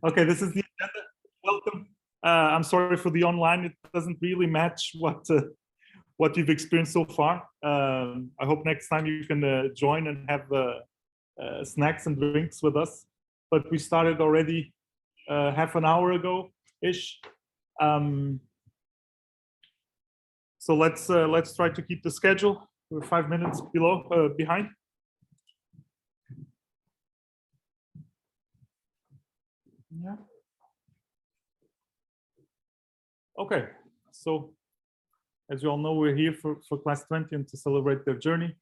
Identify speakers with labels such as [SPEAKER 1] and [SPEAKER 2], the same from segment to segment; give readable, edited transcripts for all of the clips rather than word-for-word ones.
[SPEAKER 1] Okay, this is the agenda. Welcome. I'm sorry for the online. It doesn't really match what you've experienced so far. I hope next time you can join and have snacks and drinks with us. But we started already half an hour ago-ish. So let's try to keep the schedule. We're 5 minutes behind. Yeah. Okay, so as you all know, we're here for Class 20 and to celebrate their journey.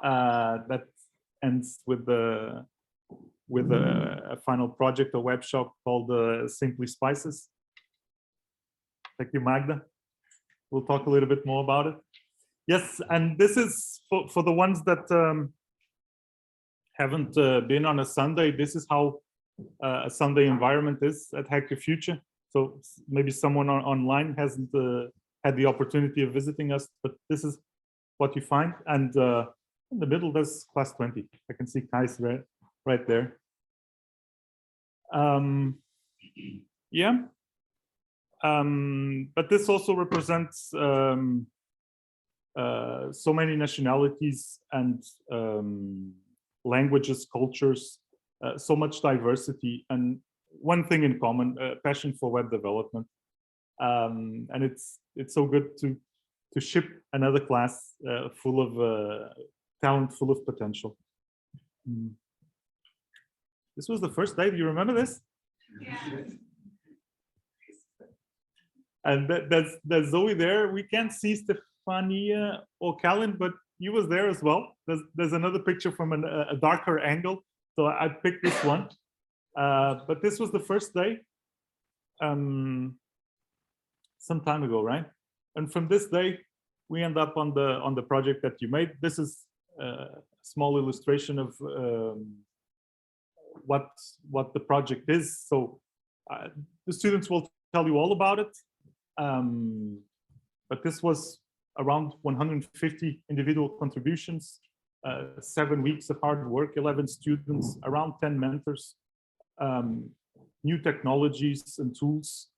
[SPEAKER 1] That ends with a final project, a web shop called Simply Spices. Thank you, Magda. We'll talk a little bit more about it. Yes, and this is for the ones that haven't been on a Sunday. This is how a Sunday environment is at Hack Your Future. So maybe someone online hasn't had the opportunity of visiting us, but this is what you find. And in the middle, there's Class 20. I can see Kai's right there. Yeah. But this also represents so many nationalities and languages, cultures, so much diversity, and one thing in common: passion for web development. And it's so good to ship another class full of talent, full of potential. This was the first day. Do you remember this? Yeah. And there's Zoe there. We can't see Stefania or Callan, but you was there as well. There's another picture from a darker angle, so I picked this one. But this was the first day, some time ago, right? And from this day, we end up on the project that you made. This is a small illustration of what the project is. So the students will tell you all about it. But this was around 150 individual contributions, 7 weeks of hard work, 11 students, around 10 mentors, new technologies and tools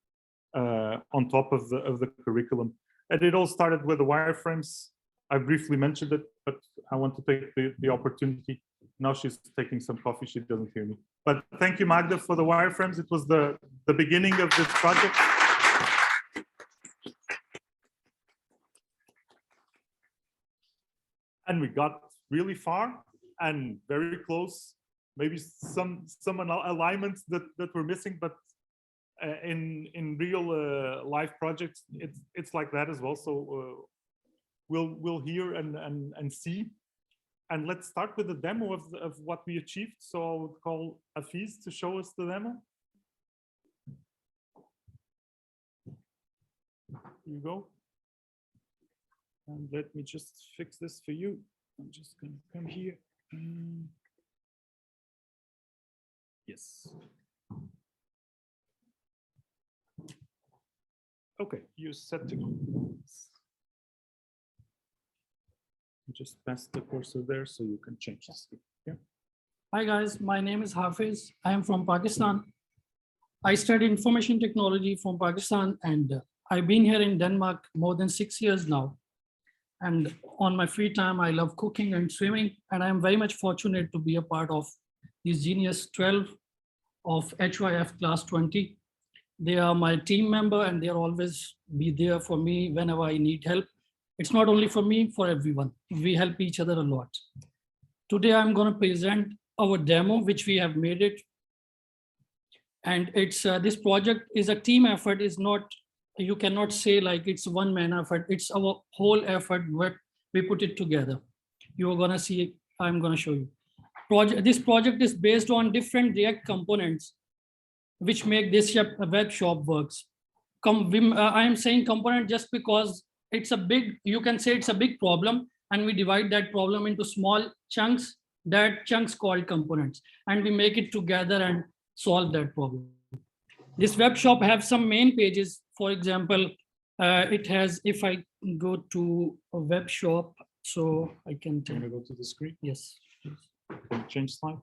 [SPEAKER 1] on top of the curriculum. And it all started with the wireframes. I briefly mentioned it, but I want to take the opportunity. Now she's taking some coffee, she doesn't hear me. But thank you, Magda, for the wireframes. It was the beginning of this project. And we got really far and very close. Maybe some alignments that were missing, but in real life projects, it's like that as well. So we'll hear and see. And let's start with the demo of what we achieved. So I would call Hafiz to show us the demo. Here you go. And let me just fix this for you. I'm just going to come here. Yes. Okay, you're set to go. Just pass the cursor there so you can change the screen. Yeah.
[SPEAKER 2] Hi guys, my name is Hafiz. I am from Pakistan. I studied information technology from Pakistan, and I've been here in Denmark more than 6 years now. And on my free time, I love cooking and swimming, and I'm very much fortunate to be a part of these Genius 12 of HYF Class 20. They are my team member, and they'll always be there for me whenever I need help. It's not only for me, for everyone. We help each other a lot. Today, I'm going to present our demo, which we have made it. And it's this project is a team effort. Is not, you cannot say like it's one man effort. It's our whole effort where we put it together. You're going to see, I'm going to show you. This project is based on different React components, which make this web shop works. I am saying component just because it's a big, you can say it's a big problem, and we divide that problem into small chunks, that chunks called components, and we make it together and solve that problem. This web shop have some main pages. For example, it has, if I go to a web shop, so I can
[SPEAKER 1] Can I go to the screen?
[SPEAKER 2] Yes, please.
[SPEAKER 1] Can you change slide?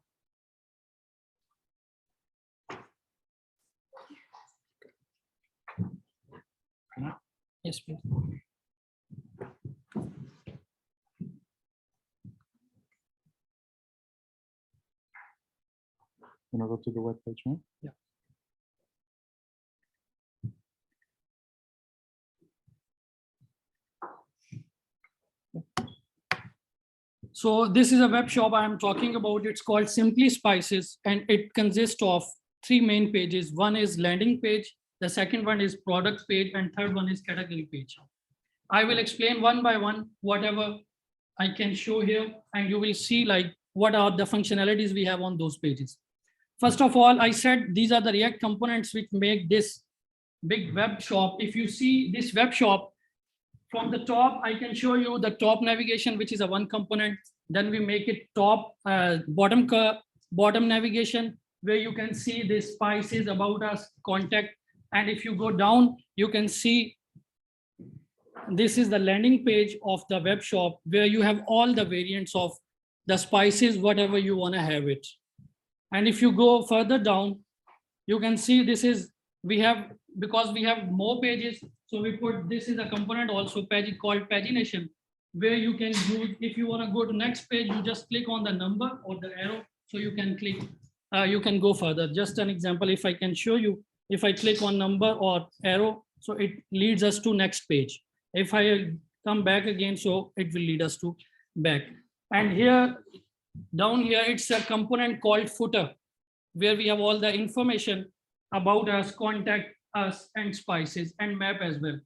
[SPEAKER 2] Yes, please.
[SPEAKER 1] Can I go to the web page, right?
[SPEAKER 2] Yeah. So this is a web shop I'm talking about. It's called Simply Spices, and it consists of 3 main pages. One is landing page, the second one is product page, and third one is category page. I will explain one by one whatever I can show here, and you will see like what are the functionalities we have on those pages. First of all, I said these are the React components which make this big web shop. If you see this web shop, from the top, I can show you the top navigation, which is a one component. Then we make it top bottom navigation, where you can see the spices, about us, contact. And if you go down, you can see this is the landing page of the web shop, where you have all the variants of the spices, whatever you want to have it. And if you go further down, you can see this is, we have, because we have more pages, so we put, this is a component also page called pagination, where you can use, if you want to go to next page, you just click on the number or the arrow, so you can click, you can go further. Just an example, if I can show you, if I click on number or arrow, so it leads us to next page. If I come back again, so it will lead us to back. And here, down here, it's a component called footer, where we have all the information about us, contact us, and spices, and map as well.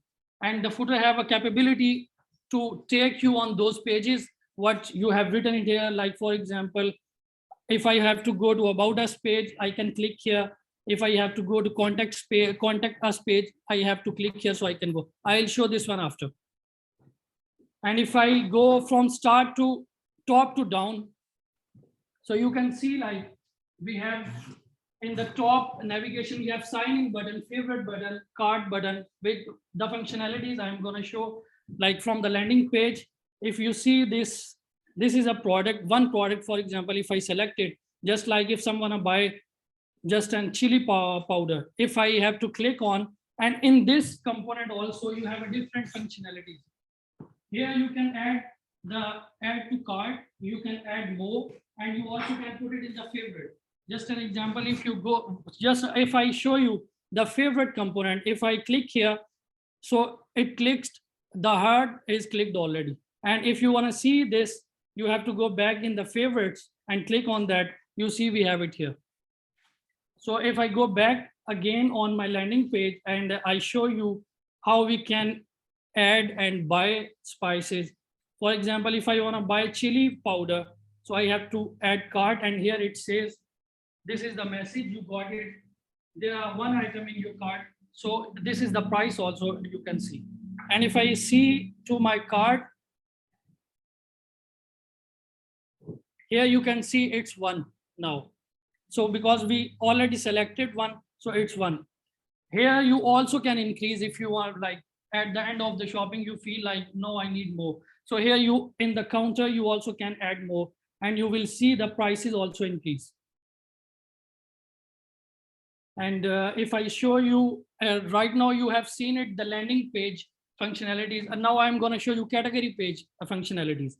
[SPEAKER 2] And the footer have a capability to take you on those pages, what you have written in here. Like for example, if I have to go to about us page, I can click here. If I have to go to contact us page, I have to click here, so I can go. I'll show this one after. And if I go from start to top to down, so you can see like we have in the top navigation, we have sign in button, favorite button, card button, with the functionalities I'm going to show. Like from the landing page, if you see this, this is a product, one product, for example, if I select it, just like if someone wanna buy just an chili powder, if I have to click on, and in this component also you have a different functionalities. Here you can add to cart, you can add more, and you also can put it in the favorite. Just an example, if you go, just if I show you the favorite component, if I click here, so it clicks, the heart is clicked already. And if you want to see this, you have to go back in the favorites and click on that. You see we have it here. So if I go back again on my landing page and I show you how we can add and buy spices. For example, if I want to buy chili powder, so I have to add cart, and here it says, this is the message, you got it. There are one item in your cart. So this is the price also, you can see. And if I see to my cart, here you can see it's 1 now. So because we already selected 1, so it's 1. Here you also can increase if you want, like at the end of the shopping, you feel like, no, I need more. So here you, in the counter, you also can add more, and you will see the prices also increase. And if I show you, right now you have seen it, the landing page functionalities, and now I'm going to show you category page functionalities.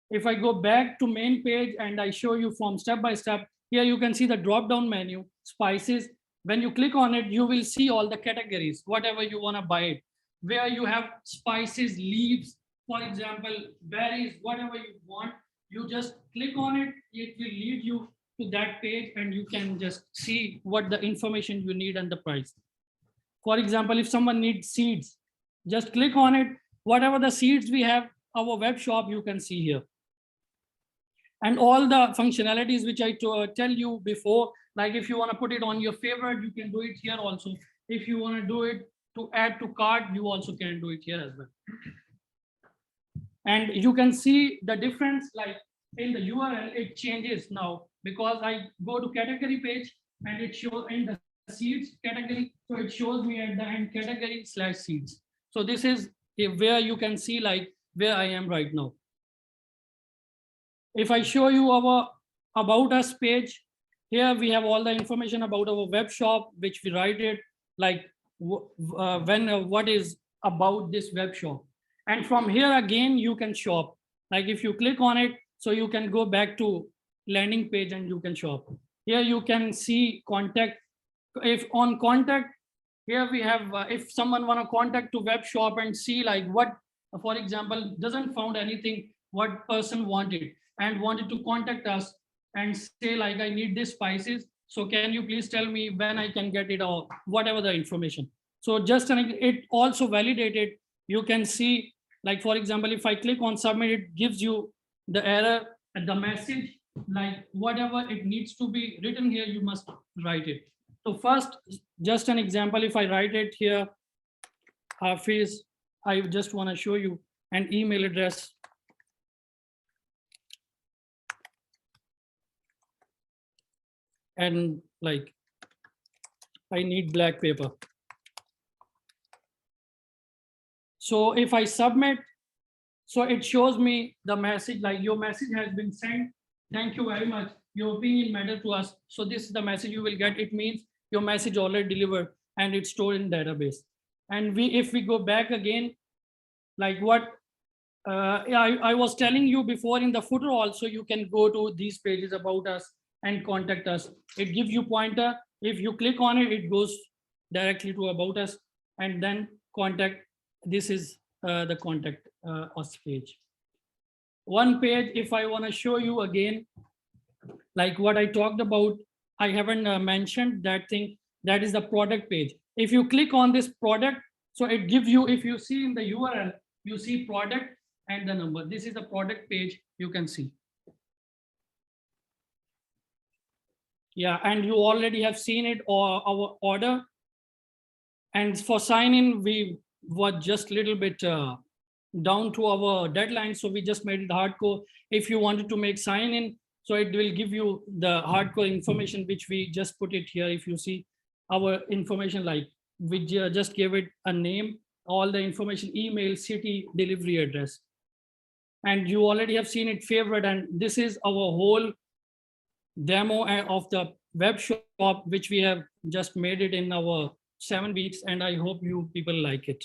[SPEAKER 2] If I go back to main page and I show you from step by step, here you can see the drop down menu, spices. When you click on it, you will see all the categories, whatever you want to buy it, where you have spices, leaves, for example, berries, whatever you want, you just click on it, it will lead you to that page, and you can just see what the information you need and the price. For example, if someone needs seeds, just click on it, whatever the seeds we have, our web shop, you can see here. And all the functionalities which I tell you before, like if you want to put it on your favorite, you can do it here also. If you want to do it to add to cart, you also can do it here as well. And you can see the difference, like in the URL, it changes now because I go to category page and it shows in the seeds category. So it shows me at the end category / seeds. So this is where you can see like where I am right now. If I show you our about us page, here we have all the information about our web shop, which we write it, like when what is about this web shop. And from here again, you can shop. Like if you click on it, so you can go back to landing page and you can shop. Here you can see contact. If on contact, here we have, if someone want to contact to web shop and see like what, for example, doesn't found anything what person wanted and wanted to contact us and say like, I need this spices. So can you please tell me when I can get it, or whatever the information. So just it also validated. You can see like, for example, if I click on submit, it gives you the error and the message, like whatever it needs to be written here, you must write it. So first, just an example, if I write it here, Hafiz, I just want to show you an email address. And like, I need black paper. So if I submit, so it shows me the message like your message has been sent. Thank you very much. Your opinion matter to us. So this is the message you will get. It means your message already delivered and it's stored in database. And if we go back again, like what I was telling you before in the footer also, you can go to these pages about us and contact us. It gives you pointer. If you click on it, it goes directly to about us and then contact. This is the contact us page. One page, if I want to show you again, like what I talked about, I haven't mentioned that thing. That is the product page. If you click on this product, so it gives you, if you see in the URL, you see product and the number. This is the product page you can see. Yeah, and you already have seen it, or our order. And for sign in, we were just a little bit down to our deadline. So we just made it hardcore. If you wanted to make sign in, so it will give you the hardcore information, which we just put it here. If you see our information, like we just gave it a name, all the information, email, city, delivery address. And you already have seen it favorite. And this is our whole demo of the web shop, which we have just made it in our 7 weeks. And I hope you people like it.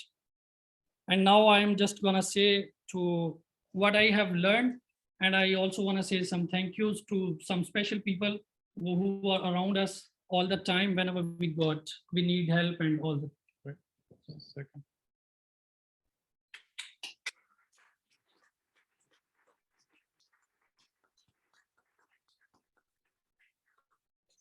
[SPEAKER 2] And now I'm just gonna say to what I have learned. And I also wanna say some thank yous to some special people who are around us all the time whenever we need help and all that.
[SPEAKER 1] Wait, just a second.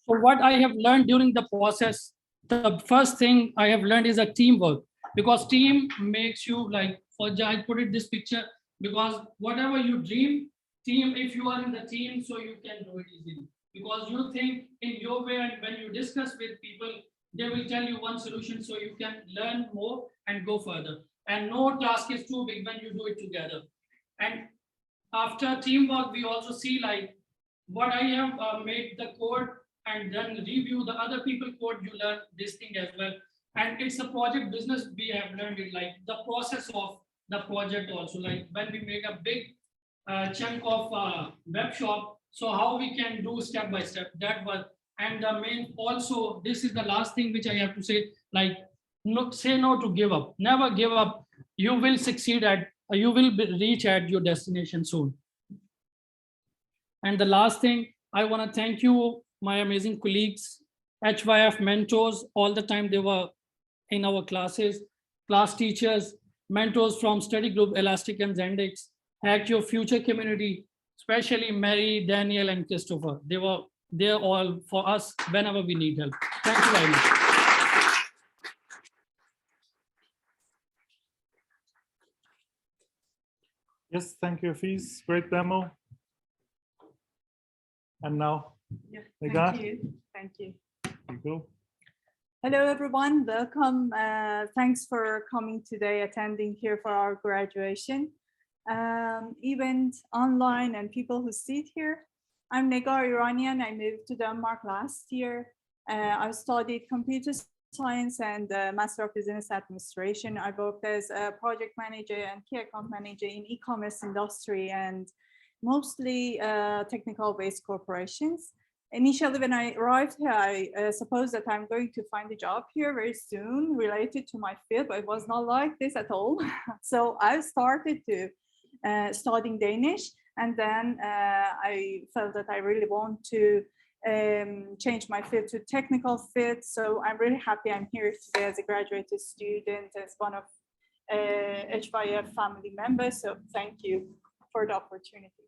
[SPEAKER 2] So what I have learned during the process, the first thing I have learned is a teamwork, because team makes you like, I put it this picture, because whatever you dream, team, if you are in the team, so you can do it easily. Because you think in your way, and when you discuss with people, they will tell you one solution, so you can learn more and go further. And no task is too big when you do it together. And after teamwork, we also see like what I have made the code and then review the other people code, you learn this thing as well. And it's a project business, we have learned it, like the process of the project also, like when we make a big chunk of web shop, so how we can do step by step, that was. And the main also, this is the last thing which I have to say, like no, say no to give up, never give up. You will succeed at, you will reach at your destination soon. And the last thing, I want to thank you, my amazing colleagues, HYF mentors, all the time they were in our classes, class teachers, mentors from study group, Elastic and Zendex, Hack Your Future community, especially Mary, Daniel, and Christopher. They were there all for us whenever we need help. Thank you very much.
[SPEAKER 1] Yes, thank you, Hafiz. Great demo. And now,
[SPEAKER 3] Yeah,
[SPEAKER 1] Nigah.
[SPEAKER 3] thank you. Thank you.
[SPEAKER 1] Here you go.
[SPEAKER 3] Hello, everyone. Welcome. Thanks for coming today, attending here for our graduation event online and people who sit here. I'm Negar Iranian. I moved to Denmark last year. I studied computer science and Master of Business Administration. I worked as a project manager and key account manager in e-commerce industry and mostly technical-based corporations. Initially, when I arrived here, I suppose that I'm going to find a job here very soon related to my field, but it was not like this at all. So I started to studying Danish, and then I felt that I really want to change my field to technical field. So I'm really happy I'm here today as a graduate student, as one of HYF family members. So thank you for the opportunity.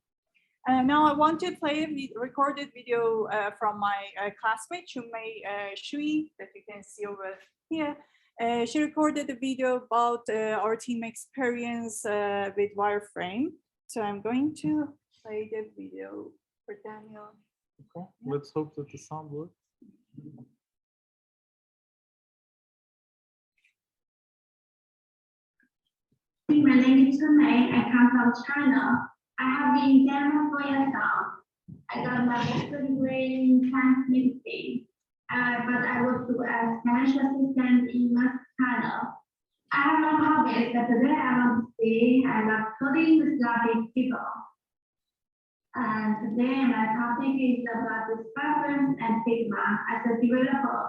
[SPEAKER 3] Now I want to play a recorded video from my classmate, Shui, that you can see over here. She recorded a video about our team experience with wireframe. So I'm going to play the video for Daniel.
[SPEAKER 1] Okay, let's hope that the sound works.
[SPEAKER 4] My name is Mei. I come from China. I have been in Denmark for years now. I got my master's degree in science medicine, but I work as financial assistant in West China. I have no hobbies, but today I want to say I love coding with lovely people. And today my topic is about the preference and Sigma. As a developer,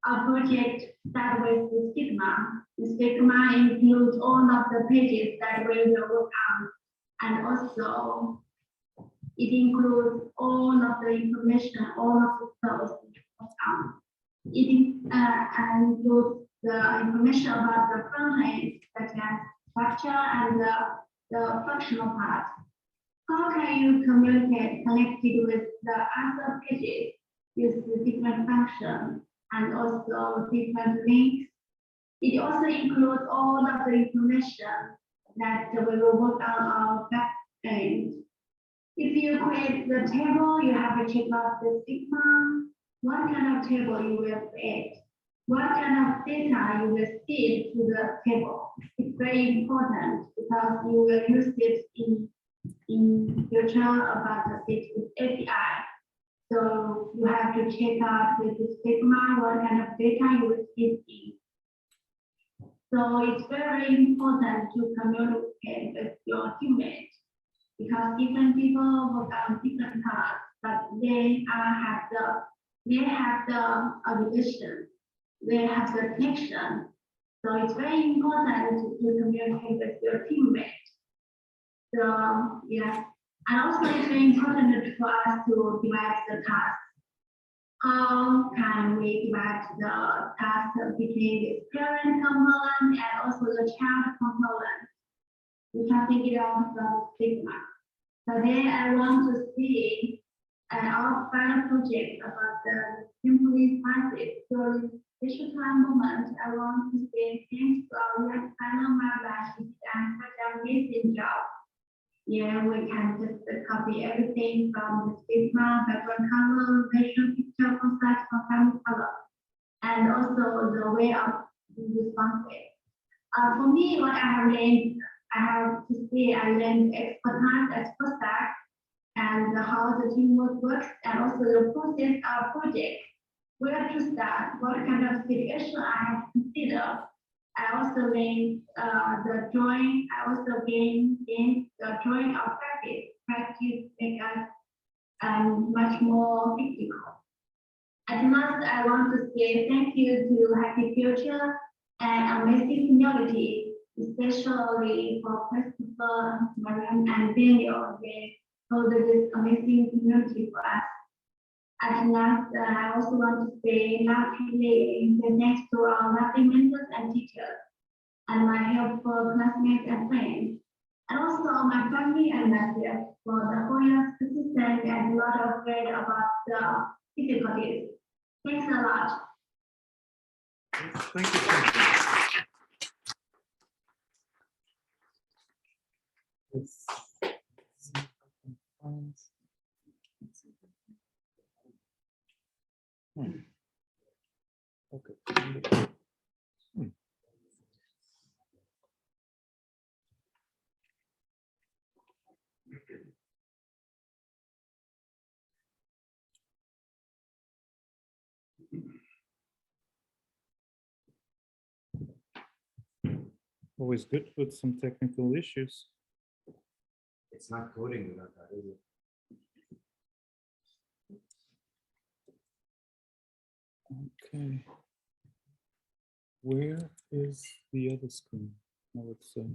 [SPEAKER 4] our project starts with the Sigma. The Sigma includes all of the pages that we will work on. And also, it includes all of the information, all of the flows. It includes the information about the front end, such as structure and the functional part. How can you communicate connected with the other pages, use the different functions and also different links? It also includes all of the information that we will work on our back end. If you create the table, you have to check out the Sigma, what kind of table you will create, what kind of data you will feed to the table. It's very important because you will use it in future about the API. So you have to check out with the Sigma what kind of data you will feed in. So it's very important to communicate with your teammates because different people work on different tasks, but they have the vision, they have the connection. So it's very important to communicate with your teammates. So yeah, and also it's very important for us to divide the tasks. How can we divide the task between the parent component and also the child component? We can figure out from Sigma. Today I want to see our final project about the simply practice. So special time moment, I want to say thanks to our final member and such an amazing job. Yeah, we can just copy everything from the Sigma, background color, visual picture, contrast, family color, and also the way of responsive. For me, what I have learned, I have to say I learned expertise as full stack and how the teamwork works, and also the process of project, where to start, what kind of situation I have to consider. I also learned the drawing. I also gained the drawing of practice. Practice make us much more technical. At last, I want to say thank you to Happy Future and amazing community, especially for Christopher, Mariam, and Daniel. They hold this amazing community for us. At last, I also want to say lovely thanks to our lovely mentors and teachers, and my helpful classmates and friends, and also my family and myself for the 4 years persistence and a lot of great about the difficulties. Thanks a lot.
[SPEAKER 1] Thank you so much. Let's see if I can find. Okay. Always good with some technical issues.
[SPEAKER 5] It's not coding without that, is it?
[SPEAKER 1] Okay. Where is the other screen? No, it's okay.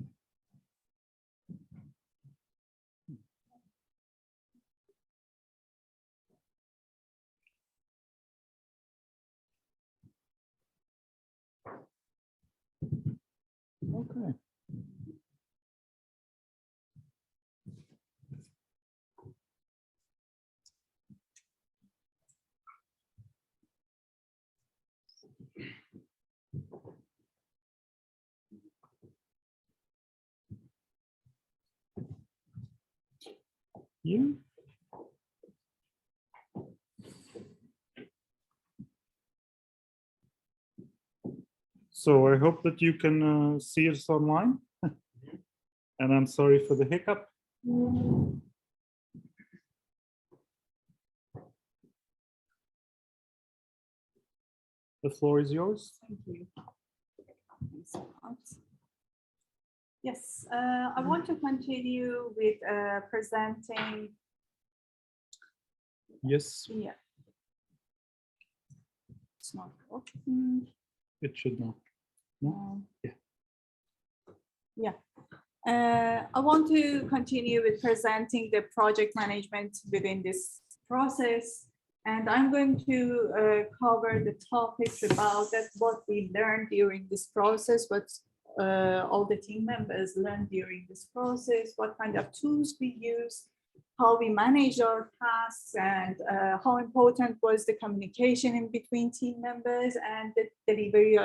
[SPEAKER 1] Yeah. So I hope that you can see us online. And I'm sorry for the hiccup. The floor is yours.
[SPEAKER 3] Thank you. Thanks a lot. Yes, I want to continue with presenting.
[SPEAKER 1] Yes,
[SPEAKER 3] Yeah. It's not working.
[SPEAKER 1] it should not. No? Yeah.
[SPEAKER 3] Yeah. I want to continue with presenting the project management within this process. And I'm going to cover the topics about that, what we learned during this process, what all the team members learned during this process, what kind of tools we use, how we manage our tasks, and how important was the communication in between team members and the delivery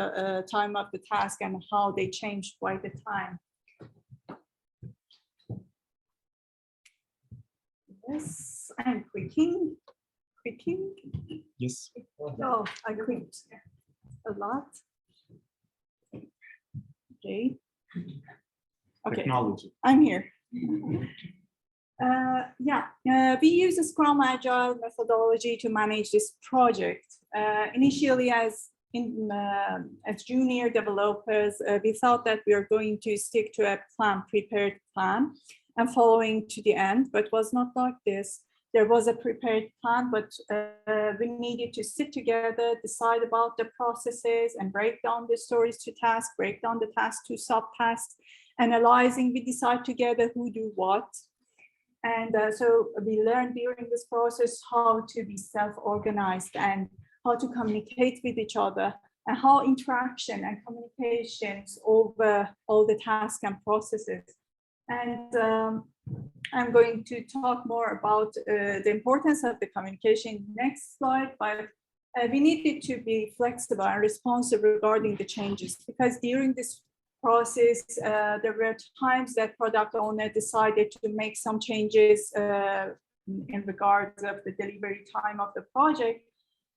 [SPEAKER 3] time of the task and how they changed by the time. Yes, I'm clicking.
[SPEAKER 1] Yes.
[SPEAKER 3] Oh, I clicked a lot. Okay. Okay,
[SPEAKER 1] Technology.
[SPEAKER 3] I'm here. We use the Scrum Agile methodology to manage this project. Initially, as junior developers, we thought that we are going to stick to a prepared plan and following to the end, but was not like this. There was a prepared plan, but we needed to sit together, decide about the processes and break down the stories to tasks, break down the tasks to subtasks, analyzing, we decide together who do what. And so we learned during this process how to be self-organized and how to communicate with each other and how interaction and communications over all the tasks and processes. And I'm going to talk more about the importance of the communication next slide, but we needed to be flexible and responsive regarding the changes, because during this process, there were times that product owner decided to make some changes in regards of the delivery time of the project.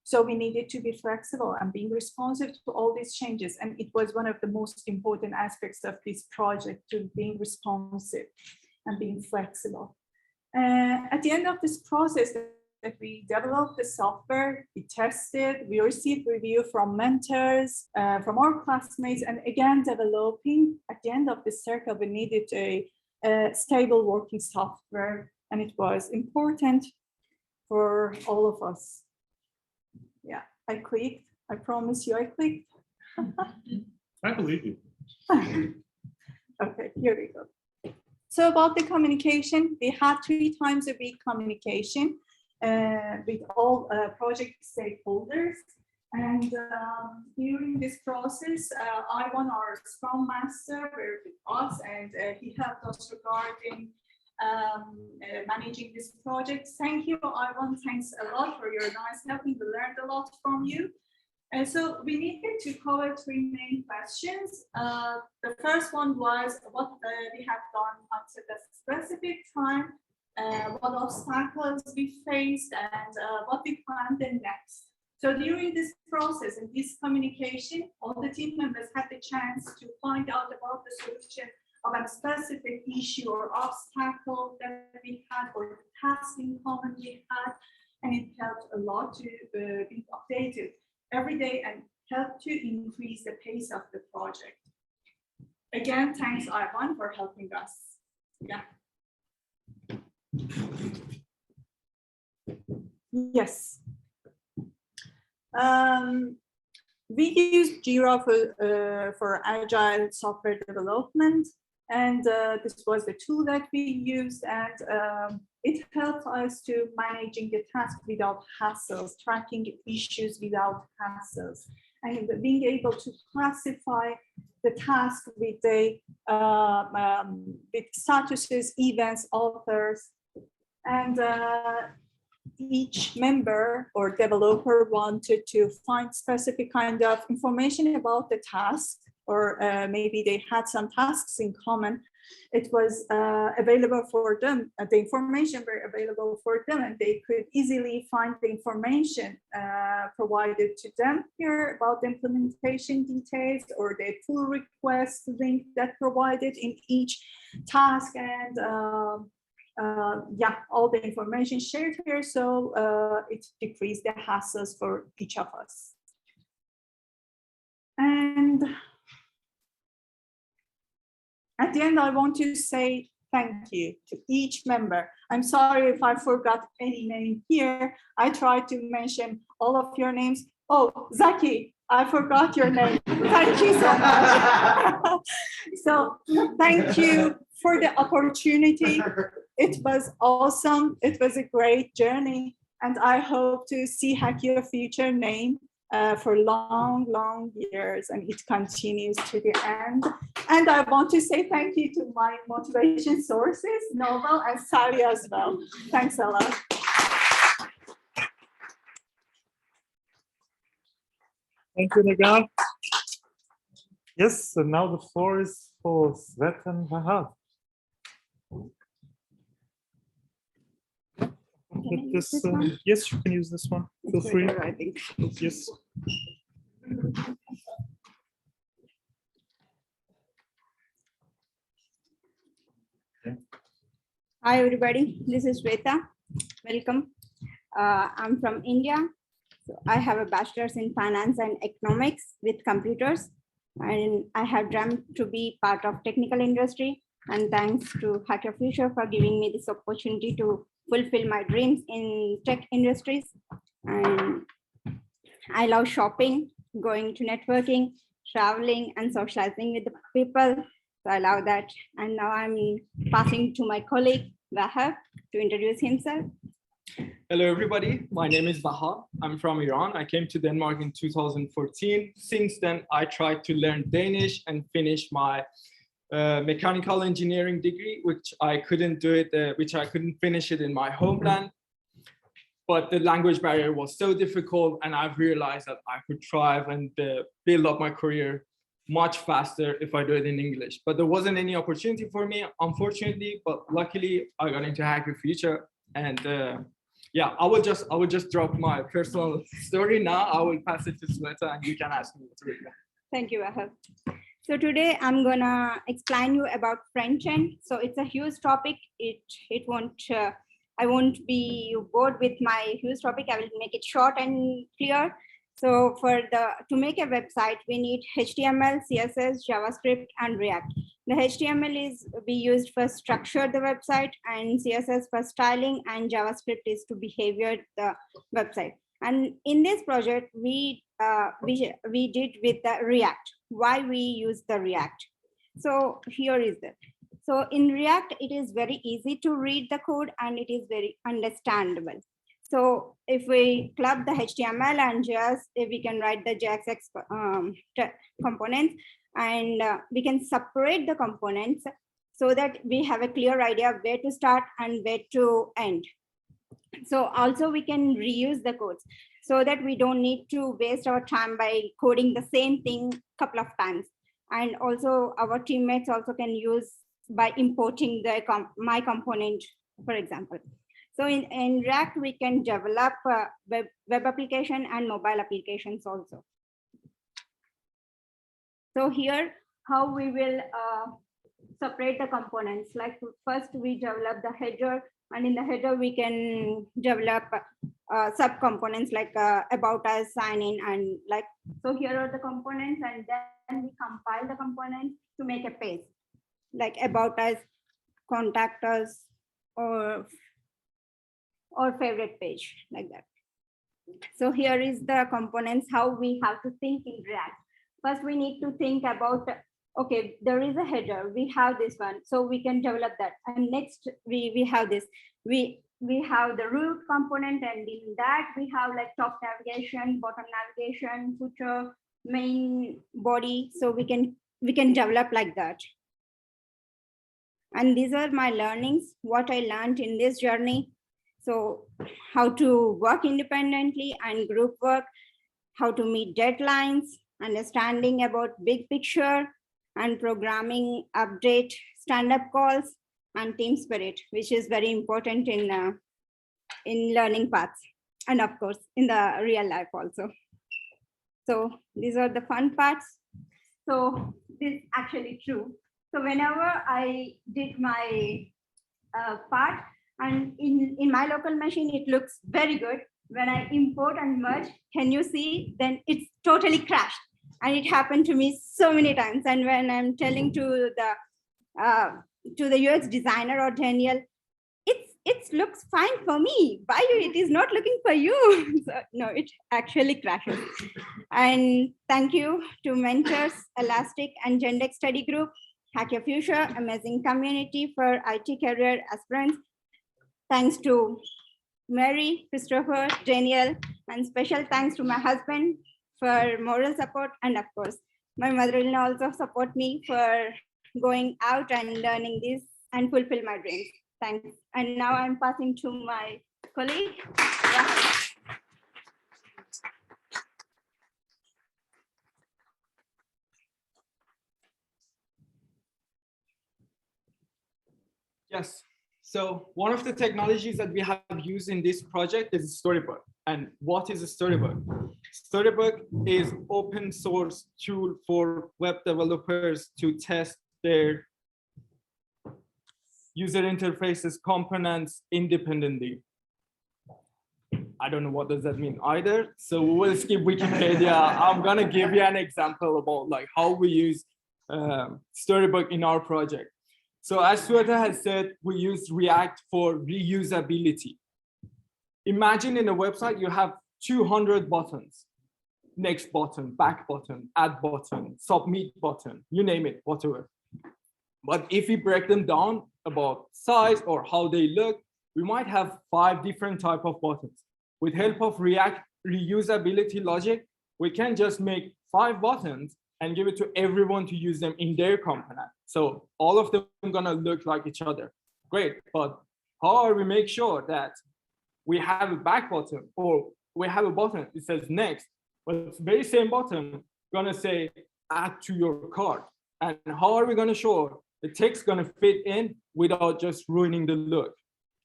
[SPEAKER 3] So we needed to be flexible and being responsive to all these changes. And it was one of the most important aspects of this project, to being responsive and being flexible. At the end of this process, that we developed the software, we tested, we received review from mentors, from our classmates, and again, developing, at the end of the circle, we needed a stable working software, and it was important for all of us. Yeah, I clicked. I promise you I clicked.
[SPEAKER 1] I believe you.
[SPEAKER 3] Okay, here we go. So about the communication, we had 3 times a week communication with all project stakeholders. And during this process, Ivan, our Scrum Master, were with us, and he helped us regarding managing this project. Thank you, Ivan. Thanks a lot for your nice helping. We learned a lot from you. And so we needed to cover 3 main questions. The first one was what we have done until the specific time, what obstacles we faced, and what we planned the next. So during this process and this communication, all the team members had the chance to find out about the solution of a specific issue or obstacle that we had, or task in common we had, and it helped a lot to be updated every day and help to increase the pace of the project. Again, thanks Ivan for helping us. Yeah. Yes. We use Jira for agile software development, and this was the tool that we used, and it helped us to managing the task without hassles, tracking issues without hassles, and being able to classify the task with the with statuses, events, authors, and each member or developer wanted to find specific kind of information about the task, or maybe they had some tasks in common. It was available for them. The information were available for them, and they could easily find the information provided to them here about the implementation details or the pull request link that provided in each task, and yeah, all the information shared here, so it decreased the hassles for each of us. And at the end, I want to say thank you to each member. I'm sorry if I forgot any name here. I tried to mention all of your names. Oh, Zaki, I forgot your name. Thank you so much. So thank you for the opportunity. It was awesome. It was a great journey. And I hope to see Hack Your Future name for long, long years, and it continues to the end. And I want to say thank you to my motivation sources, Novel and Sally as well. Thanks a lot.
[SPEAKER 1] Thank you, Nagar. Yes, so now the floor is for Svet and Vahad. Yes, you can use this one. Feel free.
[SPEAKER 5] I think.
[SPEAKER 1] Yes.
[SPEAKER 5] Hi, everybody. This is Shweta. Welcome. I'm from India. So I have a bachelor's in finance and economics with computers, and I have dreamt to be part of technical industry. And thanks to Hack Your Future for giving me this opportunity to fulfill my dreams in tech industries. And I love shopping, going to networking, traveling, and socializing with the people. So I love that. And now I'm passing to my colleague, Wahab, to introduce himself.
[SPEAKER 6] Hello, everybody. My name is Vaha. I'm from Iran. I came to Denmark in 2014. Since then, I tried to learn Danish and finish my mechanical engineering degree, which I couldn't do it, which I couldn't finish it in my homeland. But the language barrier was so difficult, and I've realized that I could thrive and build up my career much faster if I do it in English. But there wasn't any opportunity for me, unfortunately. But luckily, I got into Hack Your Future, and yeah, I will just drop my personal story now. I will pass it to Sveta, and you can ask me to read that.
[SPEAKER 5] Thank you, Wahab. So today I'm gonna explain you about French end. So it's a huge topic. I won't be bored with my huge topic. I will make it short and clear. So to make a website, we need HTML, CSS, JavaScript, and React. The HTML is be used for structure the website, and CSS for styling, and JavaScript is to behavior the website. And in this project, we did with the React. Why we use the React? So here is that. So in React, it is very easy to read the code, and it is very understandable. So if we club the HTML and just we can write the JSX components, and we can separate the components so that we have a clear idea of where to start and where to end. So also we can reuse the codes so that we don't need to waste our time by coding the same thing a couple of times. And also our teammates also can use by importing the my component, for example. So in React, we can develop web application and mobile applications also. So here, how we will separate the components. Like first we develop the header, and in the header we can develop sub-components like about us, sign in, and like, so here are the components, and then we compile the components to make a page, like about us, contact us, or favorite page, like that. So here is the components, how we have to think in React. First, we need to think about, okay, there is a header, we have this one, so we can develop that. And next, we have this, we have the root component, and in that we have like top navigation, bottom navigation, footer, main body. So we can develop like that. And these are my learnings, what I learned in this journey. So how to work independently and group work, how to meet deadlines, understanding about big picture, and programming, update, stand-up calls, and team spirit, which is very important in learning paths, and of course in the real life also. So these are the fun parts. So this is actually true. So whenever I did my part, and in my local machine, it looks very good. When I import and merge, can you see? Then it's totally crashed. And it happened to me so many times. And when I'm telling to the UX designer or Daniel, it looks fine for me. Why it is not looking for you? So, no, it actually crashes. And thank you to mentors, Elastic and Gendex Study Group, Hack Your Future, amazing community for IT career aspirants. Thanks to Mary, Christopher, Daniel, and special thanks to my husband for moral support. And of course, my mother-in-law also support me for going out and learning this and fulfill my dreams. Thanks. And now I'm passing to my colleague.
[SPEAKER 6] Yes. So one of the technologies that we have used in this project is Storybook. And what is a Storybook? Storybook is open source tool for web developers to test their user interfaces components independently. I don't know what does that mean either. So we will skip Wikipedia. I'm gonna give you an example about like how we use Storybook in our project. So as Sweta has said, we use React for reusability. Imagine in a website, you have 200 buttons, next button, back button, add button, submit button, you name it, whatever. But if we break them down about size or how they look, we might have 5 different types of buttons. With help of React reusability logic, we can just make 5 buttons and give it to everyone to use them in their component. So all of them are gonna look like each other. Great, but how are we make sure that we have a back button or we have a button that says next, but it's very same button gonna say add to your cart. And how are we gonna show the text gonna fit in without just ruining the look?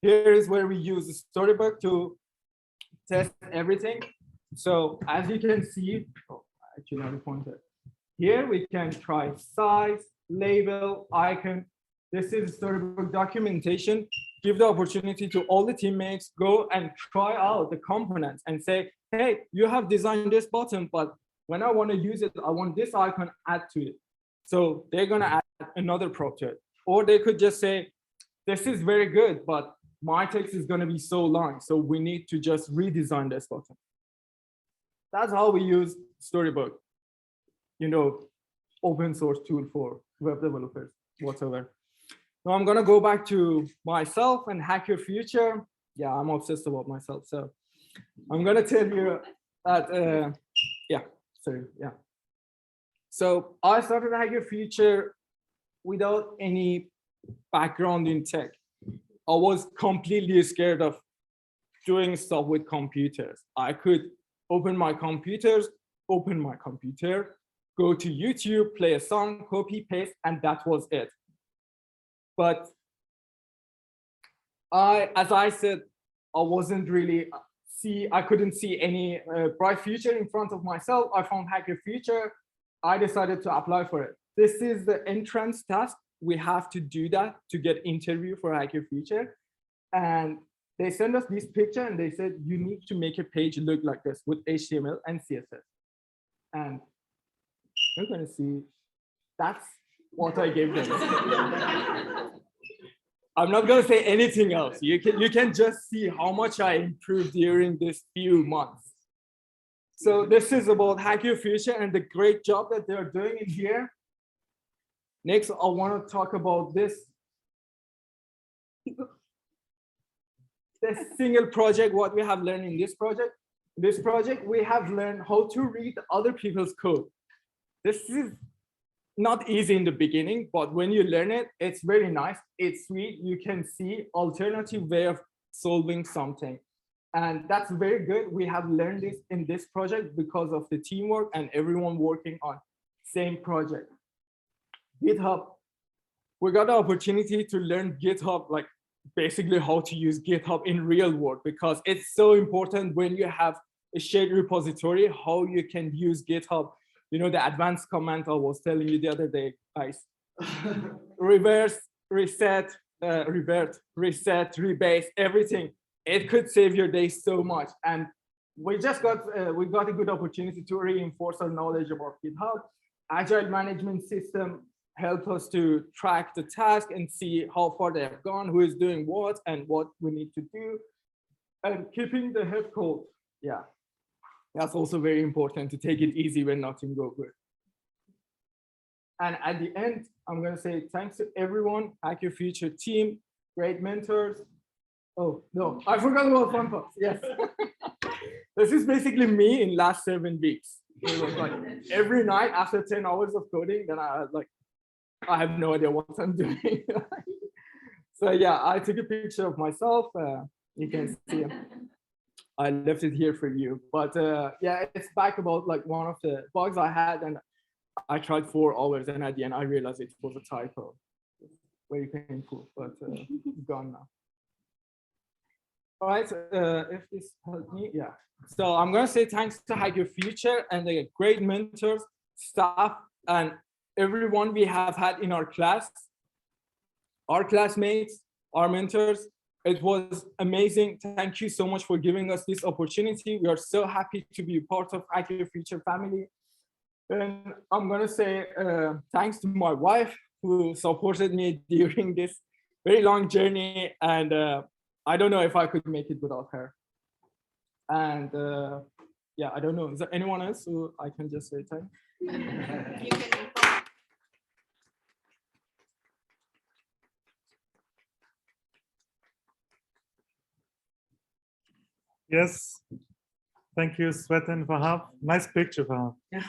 [SPEAKER 6] Here is where we use the Storybook to test everything. So as you can see, actually I pointed. Here we can try size, label, icon. This is Storybook documentation. Give the opportunity to all the teammates, go and try out the components and say, hey, you have designed this button, but when I want to use it, I want this icon add to it. So they're gonna add another prop to it. Or they could just say, this is very good, but my text is gonna be so long, so we need to just redesign this button. That's how we use Storybook. You know, open source tool for web developers, whatever. Now I'm gonna go back to myself and Hack Your Future. Yeah, I'm obsessed about myself. So I'm gonna tell you that, So I started Hack Your Future without any background in tech. I was completely scared of doing stuff with computers. I could open my computer, go to YouTube, play a song, copy, paste, and that was it. But as I said, I wasn't really I couldn't see any bright future in front of myself. I found Hack Your Future. I decided to apply for it. This is the entrance task. We have to do that to get interview for Hack Your Future. And they sent us this picture and they said, you need to make a page look like this with HTML and CSS. And you're gonna see, that's what I gave them. I'm not gonna say anything else. You can just see how much I improved during this few months. So this is about Hack Your Future and the great job that they're doing in here. Next, I want to talk about this single project, what we have learned in this project. This project, we have learned how to read other people's code. This is not easy in the beginning, but when you learn it, it's very nice. It's sweet. You can see alternative way of solving something. And that's very good. We have learned this in this project because of the teamwork and everyone working on same project. GitHub, we got the opportunity to learn GitHub, like basically how to use GitHub in real world, because it's so important when you have a shared repository, how you can use GitHub. You know, the advanced command I was telling you the other day, guys. Reverse, reset, revert, reset, rebase, everything. It could save your day so much. And we just got a good opportunity to reinforce our knowledge about GitHub. Agile management system help us to track the task and see how far they have gone, who is doing what, and what we need to do. And keeping the head code, yeah. That's also very important, to take it easy when nothing goes good. And at the end, I'm going to say thanks to everyone, Hack Your Future team, great mentors. Oh, no, I forgot about fun pops. Yes. This is basically me in last 7 weeks. It was like every night after 10 hours of coding, then I have no idea what I'm doing. So yeah, I took a picture of myself. You can see it. I left it here for you, but yeah, it's back about like one of the bugs I had, and I tried 4 hours, and at the end I realized it was a typo. Very painful, but gone now. All right, if this helped me, yeah. So I'm gonna say thanks to Hack Your Future and the great mentors, staff, and everyone we have had in our class, our classmates, our mentors. It was amazing. Thank you so much for giving us this opportunity. We are so happy to be part of Hack Your Future family. And I'm gonna say thanks to my wife who supported me during this very long journey. And I don't know if I could make it without her. And yeah, I don't know. Is there anyone else who I can just say thanks?
[SPEAKER 1] Yes. Thank you, Sweta and Vahab. Nice picture, Vahab.
[SPEAKER 2] Yeah.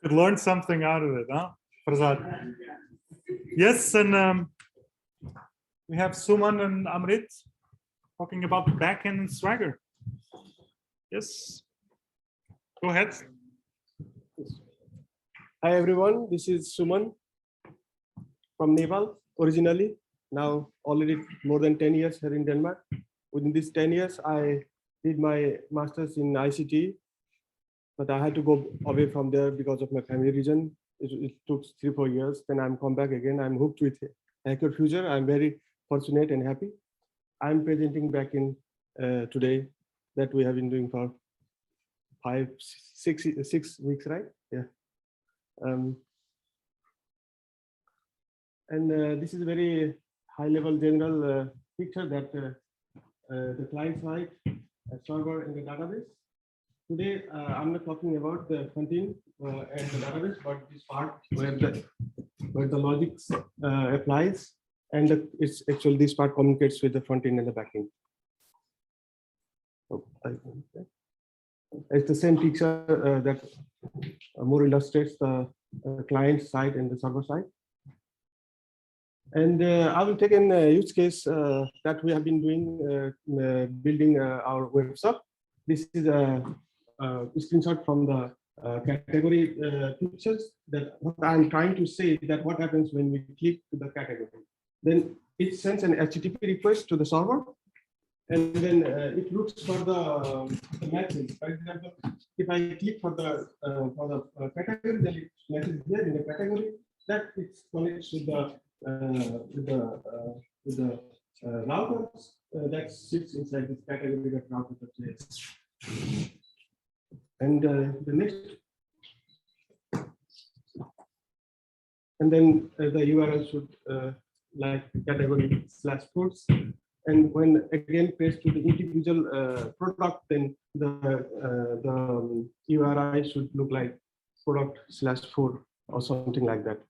[SPEAKER 1] Could learn something out of it, huh? Prasad. Yes, and we have Suman and Amrit talking about backend and Swagger. Yes. Go ahead.
[SPEAKER 7] Hi everyone, this is Suman from Nepal originally. Now already more than 10 years here in Denmark. Within these 10 years, I did my master's in ICT, but I had to go away from there because of my family reason. It took 3-4 years. Then I'm come back again. I'm hooked with Hack Your Future. I'm very fortunate and happy. I'm presenting back in today that we have been doing for 6 weeks, right? Yeah. And this is a very high-level general picture that the client side, server, and the database. Today, I'm not talking about the front end and the database, but this part where the logic applies, and it's actually this part communicates with the front end and the back end. So, it's the same picture that more illustrates the client side and the server side. And I will take an use case that we have been doing, building our web shop. This is a screenshot from the category pictures. That what I'm trying to say that what happens when we click to the category. Then it sends an HTTP request to the server, and then it looks for the message. For example, if I click for the category, then it message there in the category that it connects with the routers that sits inside this category that router places. And the next, and then the URL should like category/ports, And when again pressed to the individual product, then the URI should look like product/4 or something like that.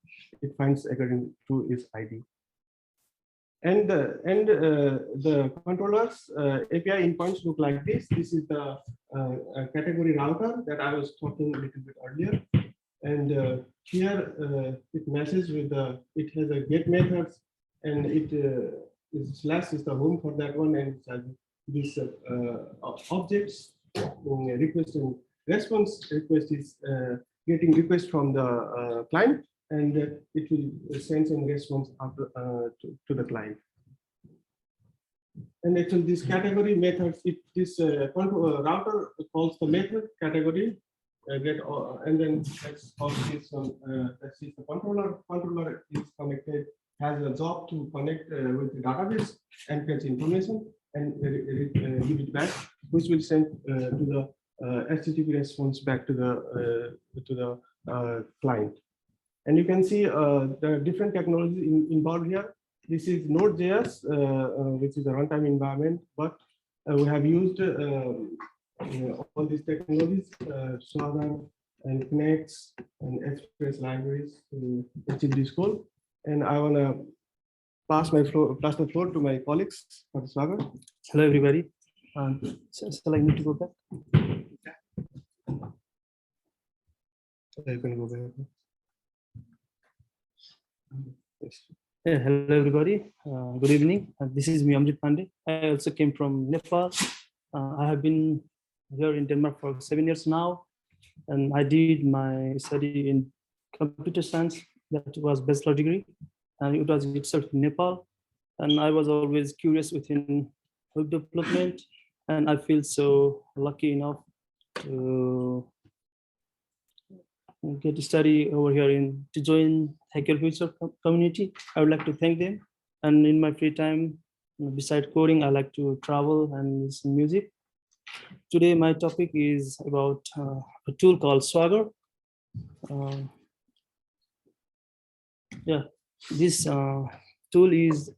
[SPEAKER 7] It finds according to its ID. And the controllers API endpoints look like this. This is the category router that I was talking a little bit earlier. And here it matches with it has a get methods, and it is slash is the home for that one, and it has these objects, request and response. Request is getting request from the client, and it will send a response after, to the client. And actually, this category methods, this router calls the method category get, and then that's called this one. That's the controller. Controller is connected, has a job to connect with the database and fetch information and give it back, which will send to the HTTP response back to the client. And you can see the different technologies involved here. This is Node.js, which is a runtime environment, but we have used all these technologies, Swagger and Knex and Express libraries to achieve this goal. And I want to pass the floor to my colleagues for the Swagger.
[SPEAKER 8] Hello, everybody. Shall I need to go back?
[SPEAKER 7] You can go back. Yes.
[SPEAKER 8] Yeah, hello, everybody. Good evening. This is me, Amrit Pandey. I also came from Nepal. I have been here in Denmark for 7 years now, and I did my study in computer science. That was bachelor degree, and it was itself in Nepal. And I was always curious within web development, and I feel so lucky enough to get to study over here to join Hacker Future community. I would like to thank them. And in my free time, besides coding, I like to travel and listen music. Today, my topic is about a tool called Swagger. This tool is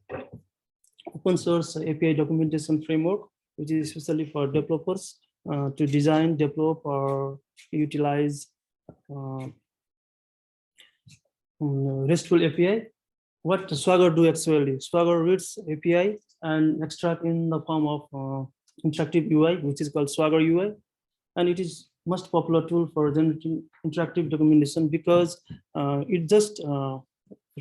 [SPEAKER 8] open source API documentation framework, which is especially for developers to design, develop, or utilize RESTful API. What Swagger do actually? Swagger reads API and extract in the form of interactive UI, which is called Swagger UI, and it is most popular tool for generating interactive documentation because it just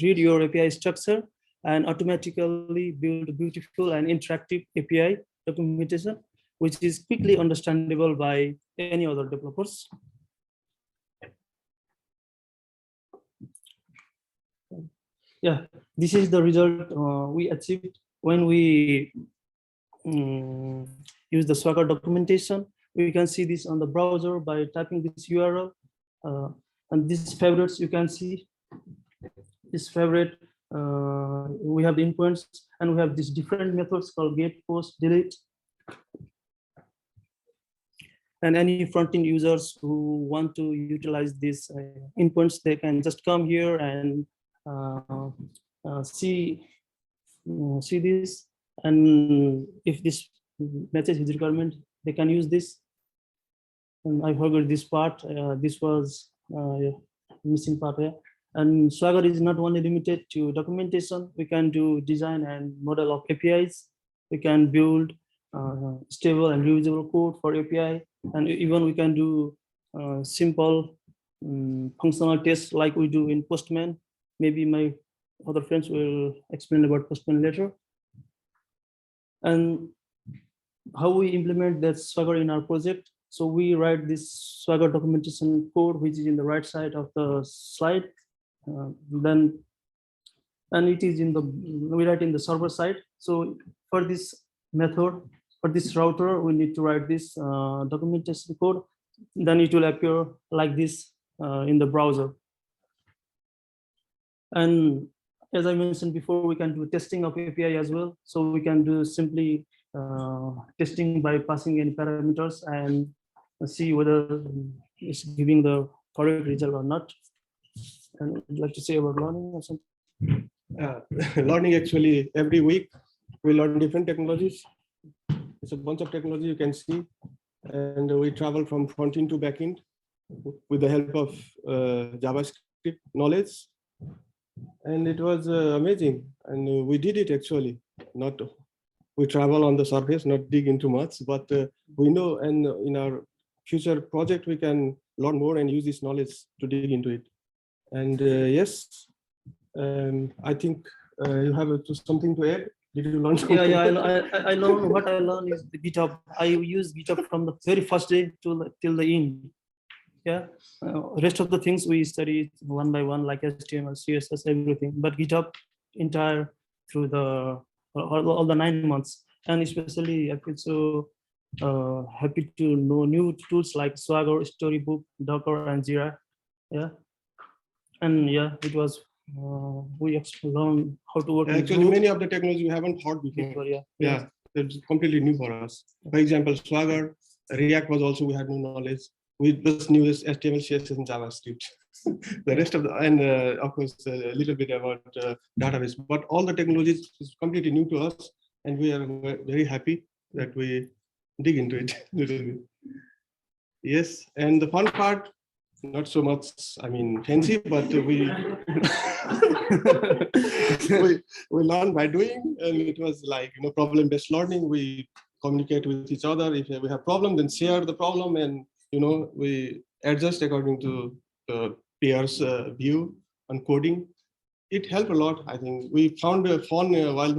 [SPEAKER 8] read your API structure and automatically build beautiful and interactive API documentation, which is quickly understandable by any other developers. Yeah, this is the result we achieved when we use the Swagger documentation. We can see this on the browser by typing this URL, and these favorites you can see. This favorite, we have the endpoints, and we have these different methods called get, post, delete. And any front-end users who want to utilize these endpoints, they can just come here and see this, and if this matches his requirement, they can use this. And I forgot this part. This was missing part here. And Swagger is not only limited to documentation. We can do design and model of APIs. We can build stable and reusable code for API, and even we can do simple functional tests like we do in Postman. Maybe my other friends will explain about Postman later. And how we implement that Swagger in our project. So we write this Swagger documentation code, which is in the right side of the slide. And it is we write in the server side. So for this method, for this router, we need to write this documentation code. Then it will appear like this in the browser. And as I mentioned before, we can do testing of API as well. So we can do simply testing by passing any parameters and see whether it's giving the correct result or not. And I'd like to say about learning or something.
[SPEAKER 7] Learning actually every week we learn different technologies. It's a bunch of technology you can see. And we travel from front end to back end with the help of JavaScript knowledge. And it was amazing. And we did it actually. Not we travel on the surface, not dig into much, but we know, and in our future project, we can learn more and use this knowledge to dig into it. And yes, I think you have something to add. Did you learn something?
[SPEAKER 8] Yeah, I learned what I learned is the GitHub. I use GitHub from the very first day till the end. Yeah, rest of the things we study one by one, like HTML, CSS, everything. But GitHub entire through the all the 9 months, and especially I feel so happy to know new tools like Swagger, Storybook, Docker, and Jira. Yeah, and yeah, it was we learned how to work.
[SPEAKER 7] Actually, many of the technology we haven't heard before. Yeah, it's completely new for us. For example, Swagger, React was also we had no knowledge. We just knew this HTML, CSS, and JavaScript. The rest of the, and of course, a little bit about database, but all the technologies is completely new to us, and we are very happy that we dig into it a little bit. Yes, and the fun part, not so much, I mean, fancy, but we we learn by doing, and it was like, you know, problem-based learning. We communicate with each other. If we have problem, then share the problem, and you know, we adjust according to the peers' view on coding. It helped a lot. I think we found fun while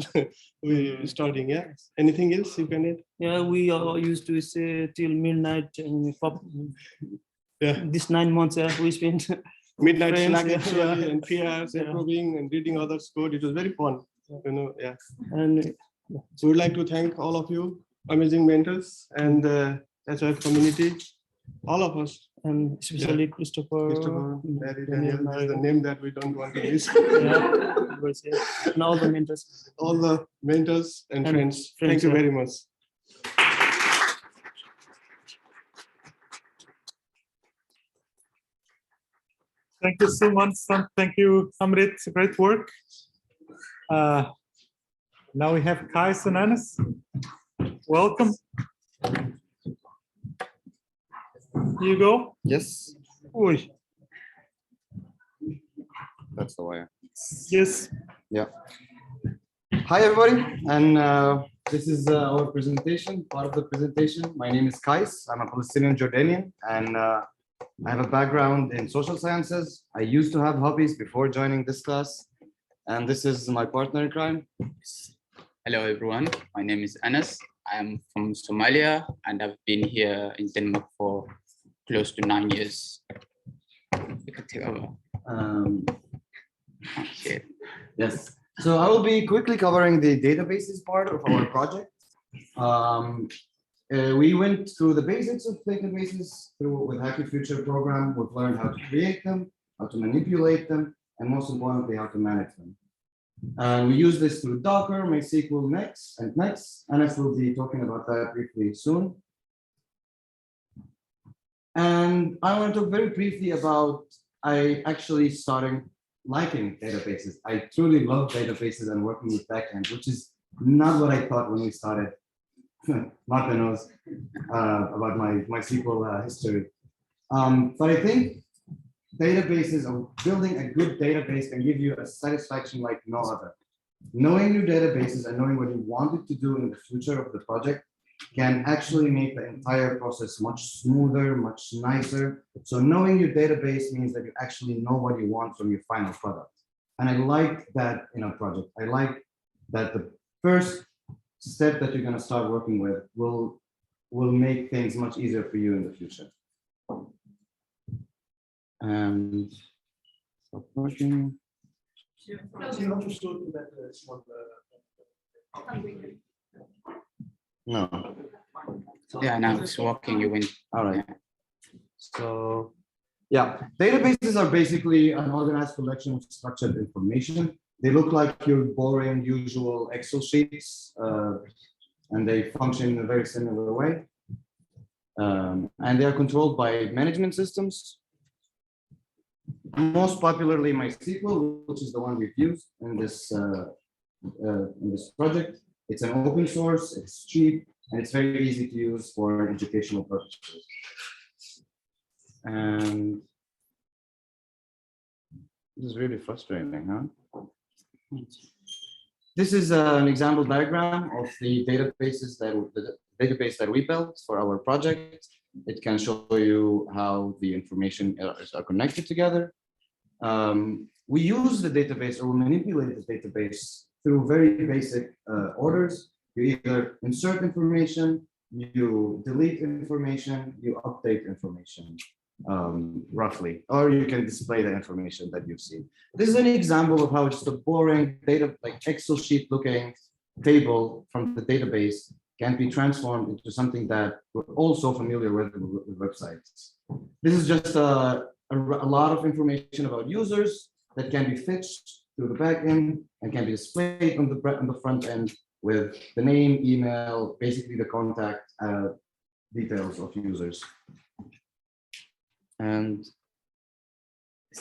[SPEAKER 7] we studying. Yeah. Anything else you can add?
[SPEAKER 8] Yeah, we used to stay till midnight and
[SPEAKER 7] yeah.
[SPEAKER 8] This 9 months we spent
[SPEAKER 7] midnight
[SPEAKER 8] friends,
[SPEAKER 7] snack actually, and peers improving and reading others' code. It was very fun. You know, yeah.
[SPEAKER 8] And
[SPEAKER 7] so we'd like to thank all of you, amazing mentors, and SOF community, all of us.
[SPEAKER 8] And especially Christopher,
[SPEAKER 7] Mary, Daniel, is the name that we don't want to miss.
[SPEAKER 8] And all the mentors.
[SPEAKER 7] All the mentors and friends. Thank you very much.
[SPEAKER 1] Thank you so much. Thank you, Amrit. Great work. Now we have Kais and Anas. Welcome. Here you go.
[SPEAKER 9] Yes.
[SPEAKER 1] Oi.
[SPEAKER 9] That's the way.
[SPEAKER 1] Yes.
[SPEAKER 9] Yeah. Hi, everybody. And this is our presentation, part of the presentation. My name is Kais. I'm a Palestinian Jordanian, and I have a background in social sciences. I used to have hobbies before joining this class. And this is my partner in crime.
[SPEAKER 10] Hello, everyone. My name is Anas. I am from Somalia, and I've been here in Denmark for close to 9 years. You can take over. Okay.
[SPEAKER 9] Yes. So I will be quickly covering the databases part of our project. We went through the basics of databases with Happy Future program. We've learned how to create them, how to manipulate them, and most importantly, how to manage them. And we use this through Docker, MySQL, Next, and Next. Anas will be talking about that briefly soon. And I want to talk very briefly about I actually started liking databases. I truly love databases and working with backend, which is not what I thought when we started. Martha knows about my SQL history. But I think databases or building a good database can give you a satisfaction like no other. Knowing your databases and knowing what you wanted to do in the future of the project can actually make the entire process much smoother, much nicer. So knowing your database means that you actually know what you want from your final product. And I like that in a project. I like that the first step that you're going to start working with will make things much easier for you in the future. And stop working. No.
[SPEAKER 10] Yeah, now it's working. You win.
[SPEAKER 9] All right. So, yeah, databases are basically an organized collection of structured information. They look like your boring, usual Excel sheets, and they function in a very similar way. And they are controlled by management systems. Most popularly MySQL, which is the one we've used in this project. It's an open source, it's cheap, and it's very easy to use for educational purposes. And this is really frustrating, huh? This is an example diagram of the databases that we built for our project. It can show you how the information are connected together. We use the database, or we manipulate the database through very basic orders. You either insert information, you delete information, you update information, roughly, or you can display the information that you've seen. This is an example of how just a boring data, like Excel sheet looking table from the database can be transformed into something that we're also familiar with websites. This is just a lot of information about users that can be fetched through the backend and can be displayed on the front end with the name, email, basically the contact details of users. And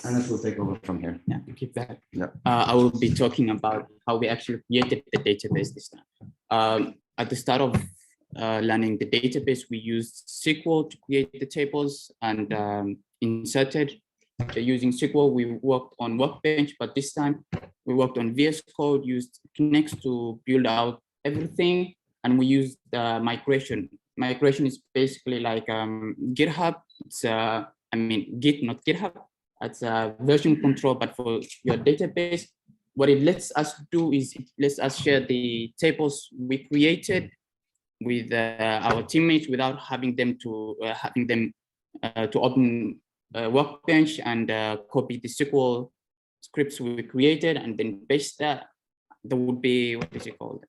[SPEAKER 9] Anas will take over from here.
[SPEAKER 10] Yeah, keep that.
[SPEAKER 9] Yeah.
[SPEAKER 10] I will be talking about how we actually created the database this time. At the start of learning the database, we used SQL to create the tables and inserted. Using SQL, we worked on Workbench, but this time we worked on VS Code, used Kinect to build out everything, and we used migration. Migration is basically like GitHub. It's I mean, Git, not GitHub. It's a version control, but for your database. What it lets us do is it lets us share the tables we created with our teammates without having them to open Workbench and copy the SQL scripts we created and then paste that. There would be, what is it called?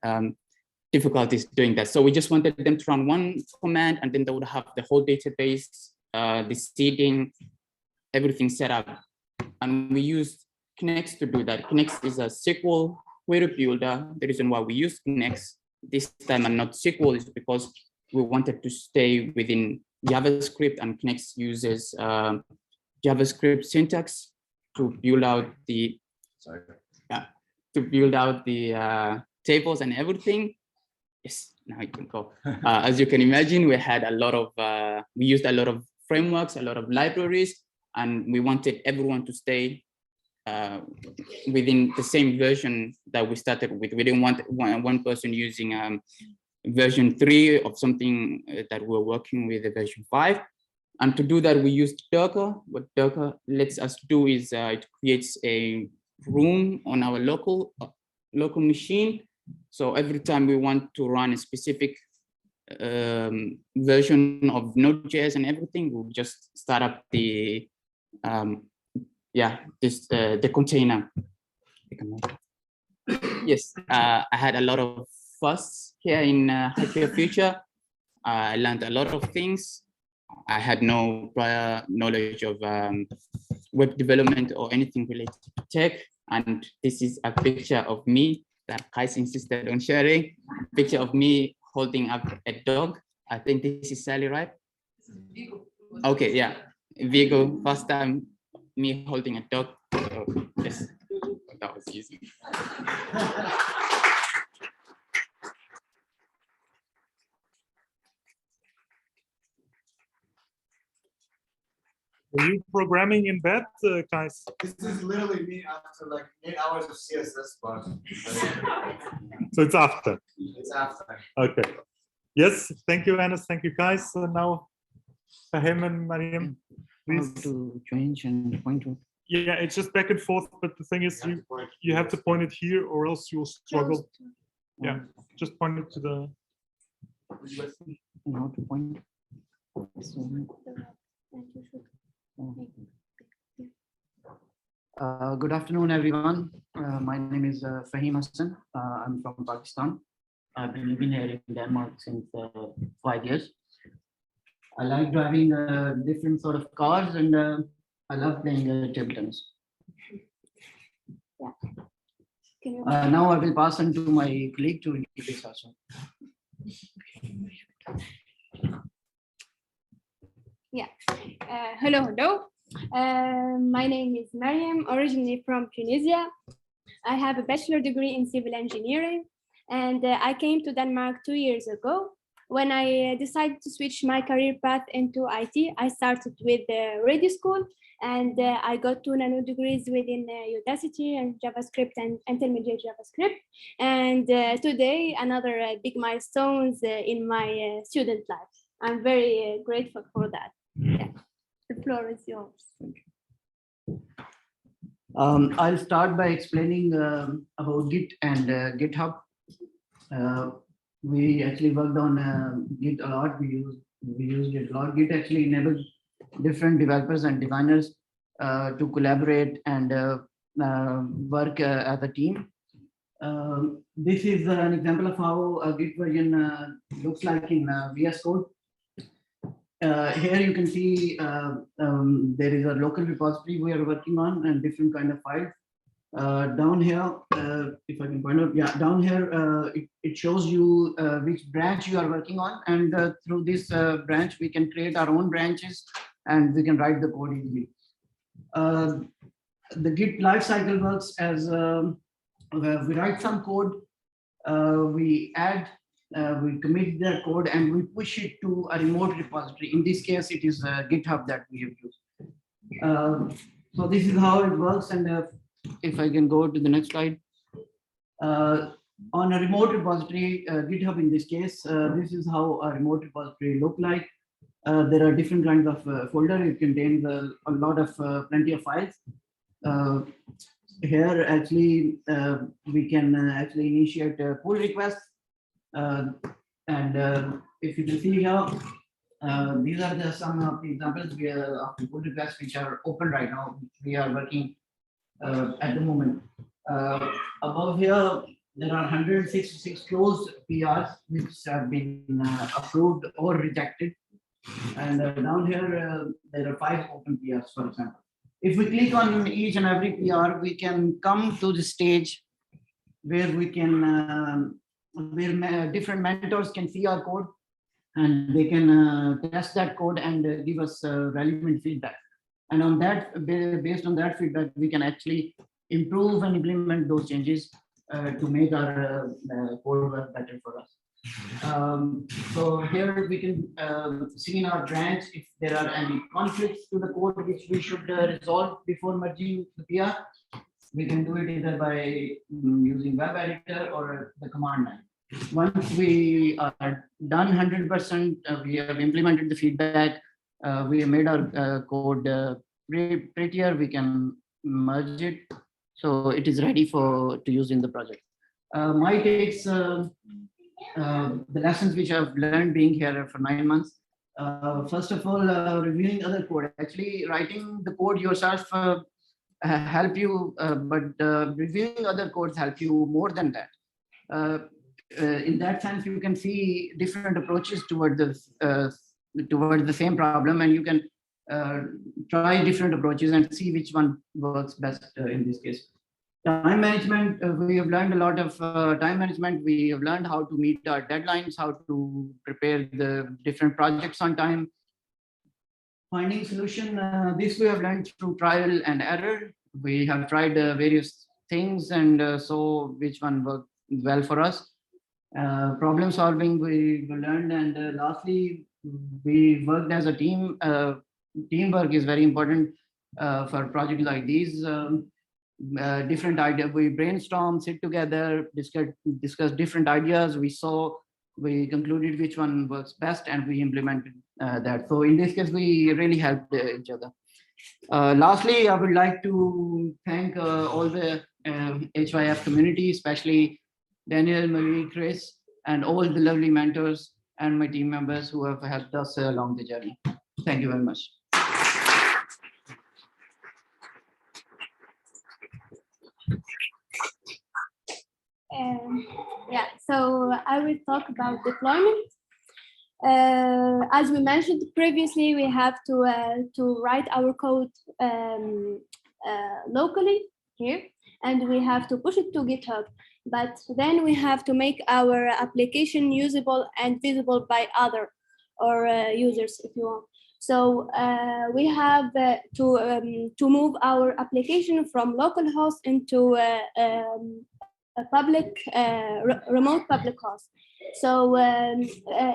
[SPEAKER 10] Difficulties doing that. So we just wanted them to run one command and then they would have the whole database, the seeding, everything set up. And we used Kinect to do that. Kinect is a SQL query builder. The reason why we use Kinect this time and not SQL is because we wanted to stay within JavaScript, and Kinect uses JavaScript syntax to build out the tables and everything. Yes, now you can go. As you can imagine, we had a lot of we used a lot of frameworks, a lot of libraries, and we wanted everyone to stay within the same version that we started with. We didn't want one person using version 3 of something that we're working with, version 5. And to do that, we used Docker. What Docker lets us do is it creates a room on our local machine. So every time we want to run a specific version of Node.js and everything, we'll just start up the the container. Yes, I had a lot of fuss here in Hyper Future. I learned a lot of things. I had no prior knowledge of web development or anything related to tech. And this is a picture of me that Kais insisted on sharing. Picture of me holding up a dog. I think this is Sally, right? Okay, yeah. Vigo, first time me holding a dog. So, yes, that was easy.
[SPEAKER 1] Are you programming in bed, guys?
[SPEAKER 9] This is literally me after like 8 hours of CSS, but
[SPEAKER 1] So it's after.
[SPEAKER 9] it's after.
[SPEAKER 1] Okay. Yes, thank you, Anas. Thank you, guys. So now, Fahim and Mariam, please.
[SPEAKER 10] To change and point to.
[SPEAKER 1] Yeah, it's just back and forth, but the thing is, you have to point it here, or else you'll struggle. Yeah, just point it to the.
[SPEAKER 10] How to point.
[SPEAKER 11] Good afternoon, everyone. My name is Fahim Hassan. I'm from Pakistan. I've been living here in Denmark since 5 years. I like driving different sort of cars, and I love playing table tennis. Now I will pass on to my colleague to introduce also.
[SPEAKER 5] Yeah. Hello. My name is Mariam, originally from Tunisia. I have a bachelor degree in civil engineering, And I came to Denmark 2 years ago. When I decided to switch my career path into IT, I started with the radio school, and I got 2 nano degrees within Udacity and JavaScript and intermediate JavaScript. And today, another big milestones in my student life. I'm very grateful for that. Yeah. The floor is yours.
[SPEAKER 11] I'll start by explaining about Git and GitHub. We actually worked on Git a lot. We used it a lot. Git actually enables different developers and designers to collaborate and work as a team. This is an example of how a Git version looks like in VS Code. Here you can see there is a local repository we are working on and different kind of files. Down here, if I can point out, yeah, down here it shows you which branch you are working on, and through this branch we can create our own branches and we can write the code easily. The Git lifecycle works as we write some code, we add, we commit the code, and we push it to a remote repository. In this case, it is GitHub that we have used. So this is how it works, and if I can go to the next slide. On a remote repository, GitHub in this case, this is how a remote repository look like. There are different kinds of folder. It contains a lot of plenty of files. Here, actually, we can actually initiate a pull request. If you can see here, these are some of the examples of the pull requests which are open right now, which we are working at the moment. Above here, there are 166 closed PRs which have been approved or rejected. And down here, there are 5 open PRs, for example. If we click on each and every PR, we can come to the stage where we can, where different mentors can see our code and they can test that code and give us relevant feedback. And on that, based on that feedback, we can actually improve and implement those changes to make our code work better for us. So here we can see in our branch if there are any conflicts to the code which we should resolve before merging the PR. We can do it either by using web editor or the command line. Once we are done 100%, we have implemented the feedback, we have made our code prettier, we can merge it. So it is ready to use in the project. My takes, the lessons which I've learned being here for 9 months. First of all, reviewing other code. Actually, writing the code yourself help you, but reviewing other codes help you more than that. In that sense, you can see different approaches toward the same problem, and you can try different approaches and see which one works best in this case. Time management, we have learned a lot of time management. We have learned how to meet our deadlines, how to prepare the different projects on time. Finding solution, this we have learned through trial and error. We have tried various things and saw which one worked well for us. Problem solving, we learned, and lastly, we worked as a team. Teamwork is very important for projects like these. Different ideas, we brainstorm, sit together, discuss different ideas. We concluded which one works best, and we implemented that. So in this case, we really helped each other. Lastly, I would like to thank all the HYF community, especially Daniel, Marie, Chris, and all the lovely mentors and my team members who have helped us along the journey. Thank you very much.
[SPEAKER 5] Yeah, so I will talk about deployment. As we mentioned previously, we have to write our code locally here, and we have to push it to GitHub. But then we have to make our application usable and visible by other users, if you want. So we have to move our application from localhost into remote public host. So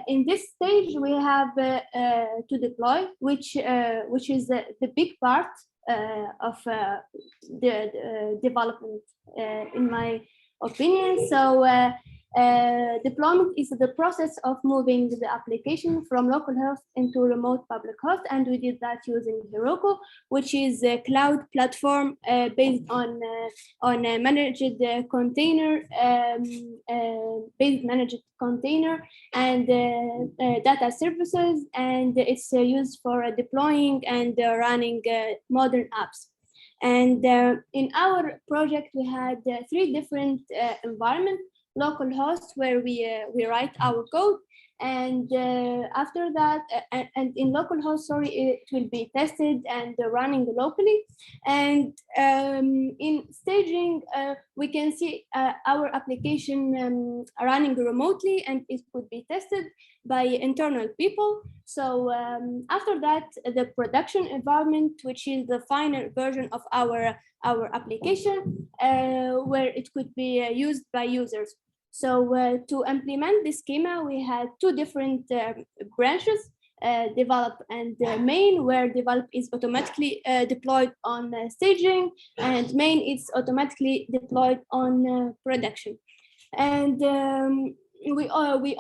[SPEAKER 5] in this stage, we have to deploy, which is the big part of the development, in my opinion. So deployment is the process of moving the application from localhost into remote public host, and we did that using Heroku, which is a cloud platform based on a managed container, and data services, and it's used for deploying and running modern apps. And in our project, we had 3 different environments: localhost, where we write our code, and after that, and in localhost, sorry, it will be tested and running locally. And in staging, we can see our application running remotely, and it could be tested by internal people. So after that, the production environment, which is the final version of our application, where it could be used by users. So to implement this schema, we had 2 different branches, develop and main, where develop is automatically deployed on staging, and main is automatically deployed on production. And we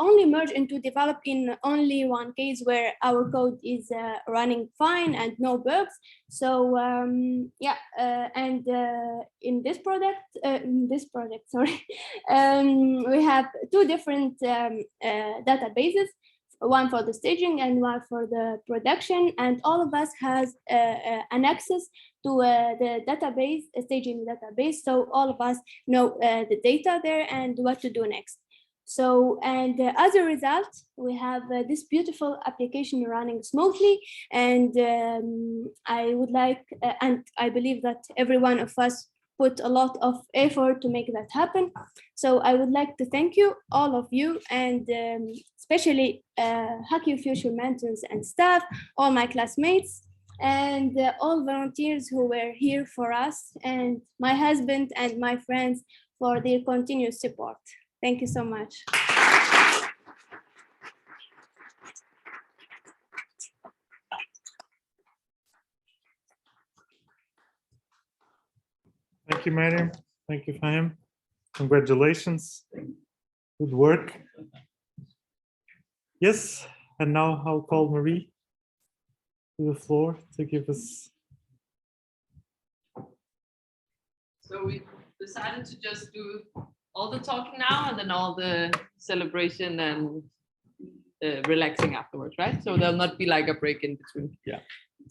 [SPEAKER 5] only merge into develop in only one case, where our code is running fine and no bugs. So yeah, and in this project, sorry, we have 2 different databases, one for the staging and one for the production, and all of us has an access to the database, staging database. So all of us know the data there and what to do next. So, and as a result, we have this beautiful application running smoothly. And I would like, and I believe that every one of us put a lot of effort to make that happen. So I would like to thank you, all of you, and especially Hack Your Future mentors and staff, all my classmates, and all volunteers who were here for us, and my husband and my friends for their continuous support. Thank you so much.
[SPEAKER 1] Thank you, Mariam. Thank you, Fahim. Congratulations. Good work. Yes, and now I'll call Marie to the floor to give us.
[SPEAKER 12] So we decided to just do all the talking now and then all the celebration and relaxing afterwards, right? So there'll not be like a break in between.
[SPEAKER 1] Yeah,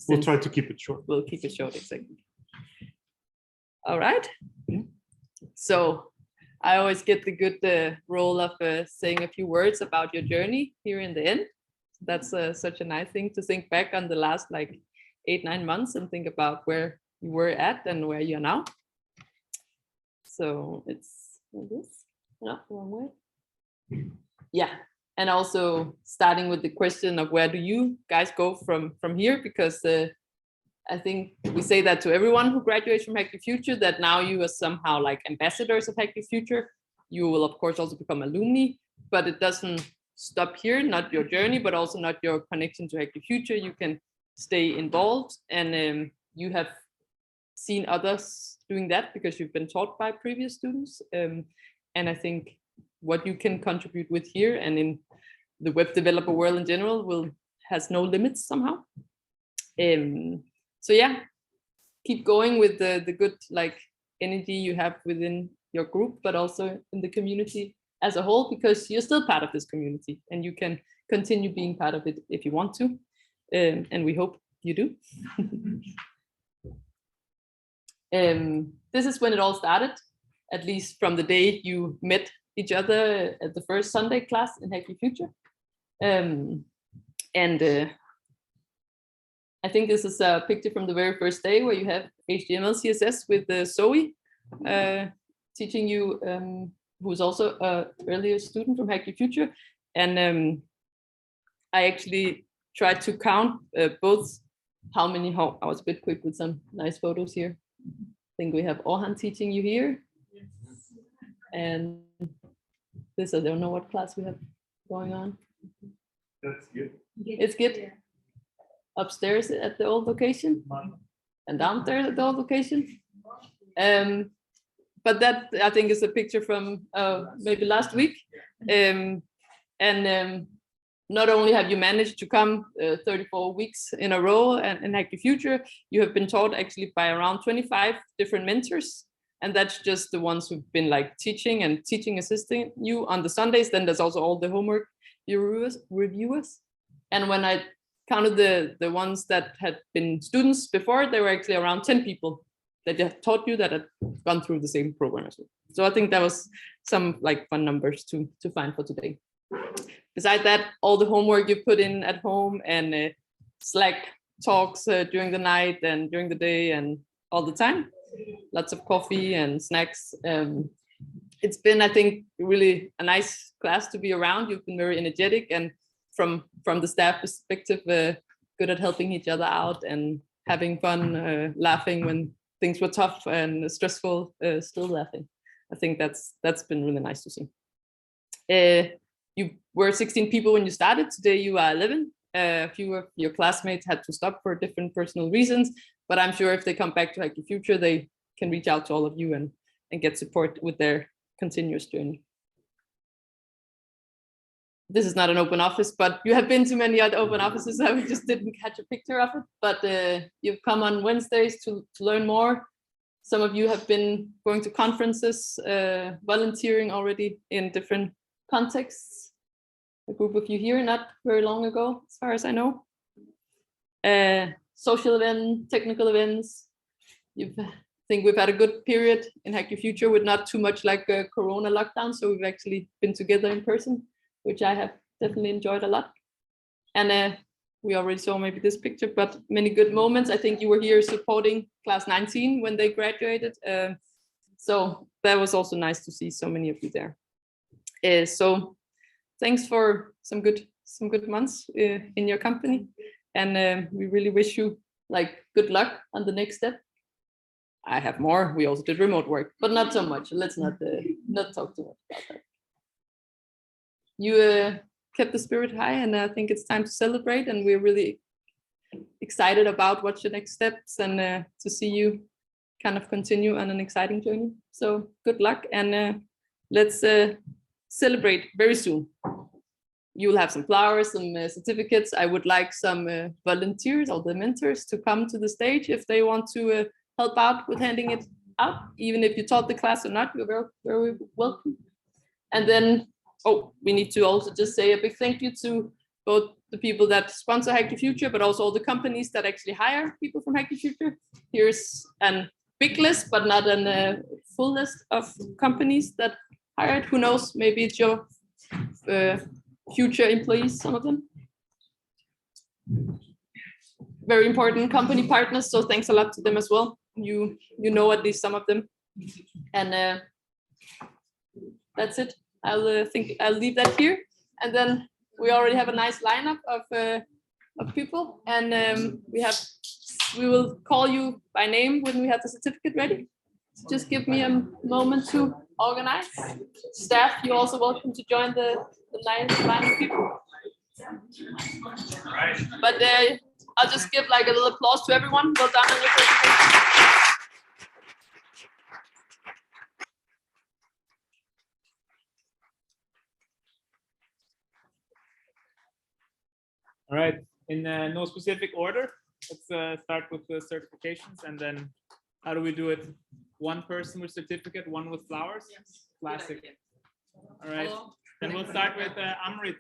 [SPEAKER 1] we'll try to keep it short.
[SPEAKER 12] We'll keep it short, exactly. All right. So I always get the good role of saying a few words about your journey here in the end. That's such a nice thing to think back on the last like 8-9 months and think about where you were at and where you are now. So it's like this, no, wrong way. Yeah, and also starting with the question of where do you guys go from here, because I think we say that to everyone who graduates from Hack Your Future, that now you are somehow like ambassadors of Hack Your Future. You will of course also become alumni, but it doesn't stop here, not your journey, but also not your connection to Hack Your Future. You can stay involved, and you have seen others doing that because you've been taught by previous students. And I think what you can contribute with here and in the web developer world in general has no limits somehow. So yeah, keep going with the good like energy you have within your group, but also in the community as a whole, because you're still part of this community and you can continue being part of it if you want to. And we hope you do. This is when it all started, at least from the day you met each other at the first Sunday class in Hack Your Future. I think this is a picture from the very first day where you have HTML, CSS with Zoe teaching you, who's also an earlier student from Hack Your Future. And I actually tried to count both how many, I was a bit quick with some nice photos here. I think we have Orhan teaching you here. And this, I don't know what class we have going on.
[SPEAKER 1] That's good.
[SPEAKER 12] It's good. Upstairs at the old location and downstairs at the old location. But that, I think, is a picture from maybe last week. Not only have you managed to come 34 weeks in a row and Hack Your Future, you have been taught actually by around 25 different mentors. And that's just the ones who've been like teaching and teaching assisting you on the Sundays. Then there's also all the homework reviewers. And when I counted the ones that had been students before, there were actually around 10 people that had taught you that had gone through the same program as well. So I think that was some like fun numbers to find for today. Besides that, all the homework you put in at home and Slack talks during the night and during the day and all the time, lots of coffee and snacks. It's been, I think, really a nice class to be around. You've been very energetic and from the staff perspective, good at helping each other out and having fun, laughing when things were tough and stressful, still laughing. I think that's been really nice to see. You were 16 people when you started. Today you are 11. A few of your classmates had to stop for different personal reasons, but I'm sure if they come back to Hack Your Future, they can reach out to all of you and get support with their continuous journey. This is not an open office, but you have been to many other open offices. I just didn't catch a picture of it, but you've come on Wednesdays to learn more. Some of you have been going to conferences, volunteering already in different contexts. A group of you here not very long ago, as far as I know. Social events, technical events. I think we've had a good period in Hack Your Future with not too much like a Corona lockdown, so we've actually been together in person, which I have definitely enjoyed a lot. And we already saw maybe this picture, but many good moments. I think you were here supporting Class 19 when they graduated. So that was also nice to see so many of you there. So thanks for some good months in your company. And we really wish you like good luck on the next step. I have more. We also did remote work, but not so much. Let's not talk too much about that. You kept the spirit high, and I think it's time to celebrate. And we're really excited about what's your next steps and to see you kind of continue on an exciting journey. So good luck, and let's celebrate very soon. You'll have some flowers, some certificates. I would like some volunteers or the mentors to come to the stage if they want to help out with handing it out. Even if you taught the class or not, you're very, very welcome. And then, we need to also just say a big thank you to both the people that sponsor Hack Your Future, but also all the companies that actually hire people from Hack Your Future. Here's a big list, but not a full list of companies that hired. Who knows, maybe it's your future employees, some of them. Very important company partners, so thanks a lot to them as well. You know at least some of them. And that's it. I'll leave that here, and then we already have a nice lineup of people, and we will call you by name when we have the certificate ready. So just give me a moment to organize. Staff, you're also welcome to join the nice line of people. But I'll just give like a little applause to everyone. Well done on your presentation.
[SPEAKER 13] All right, in no specific order, let's start with the certifications, and then how do we do it? One person with certificate, one with flowers? Yes. Classic. All right, then we'll start with Amrit.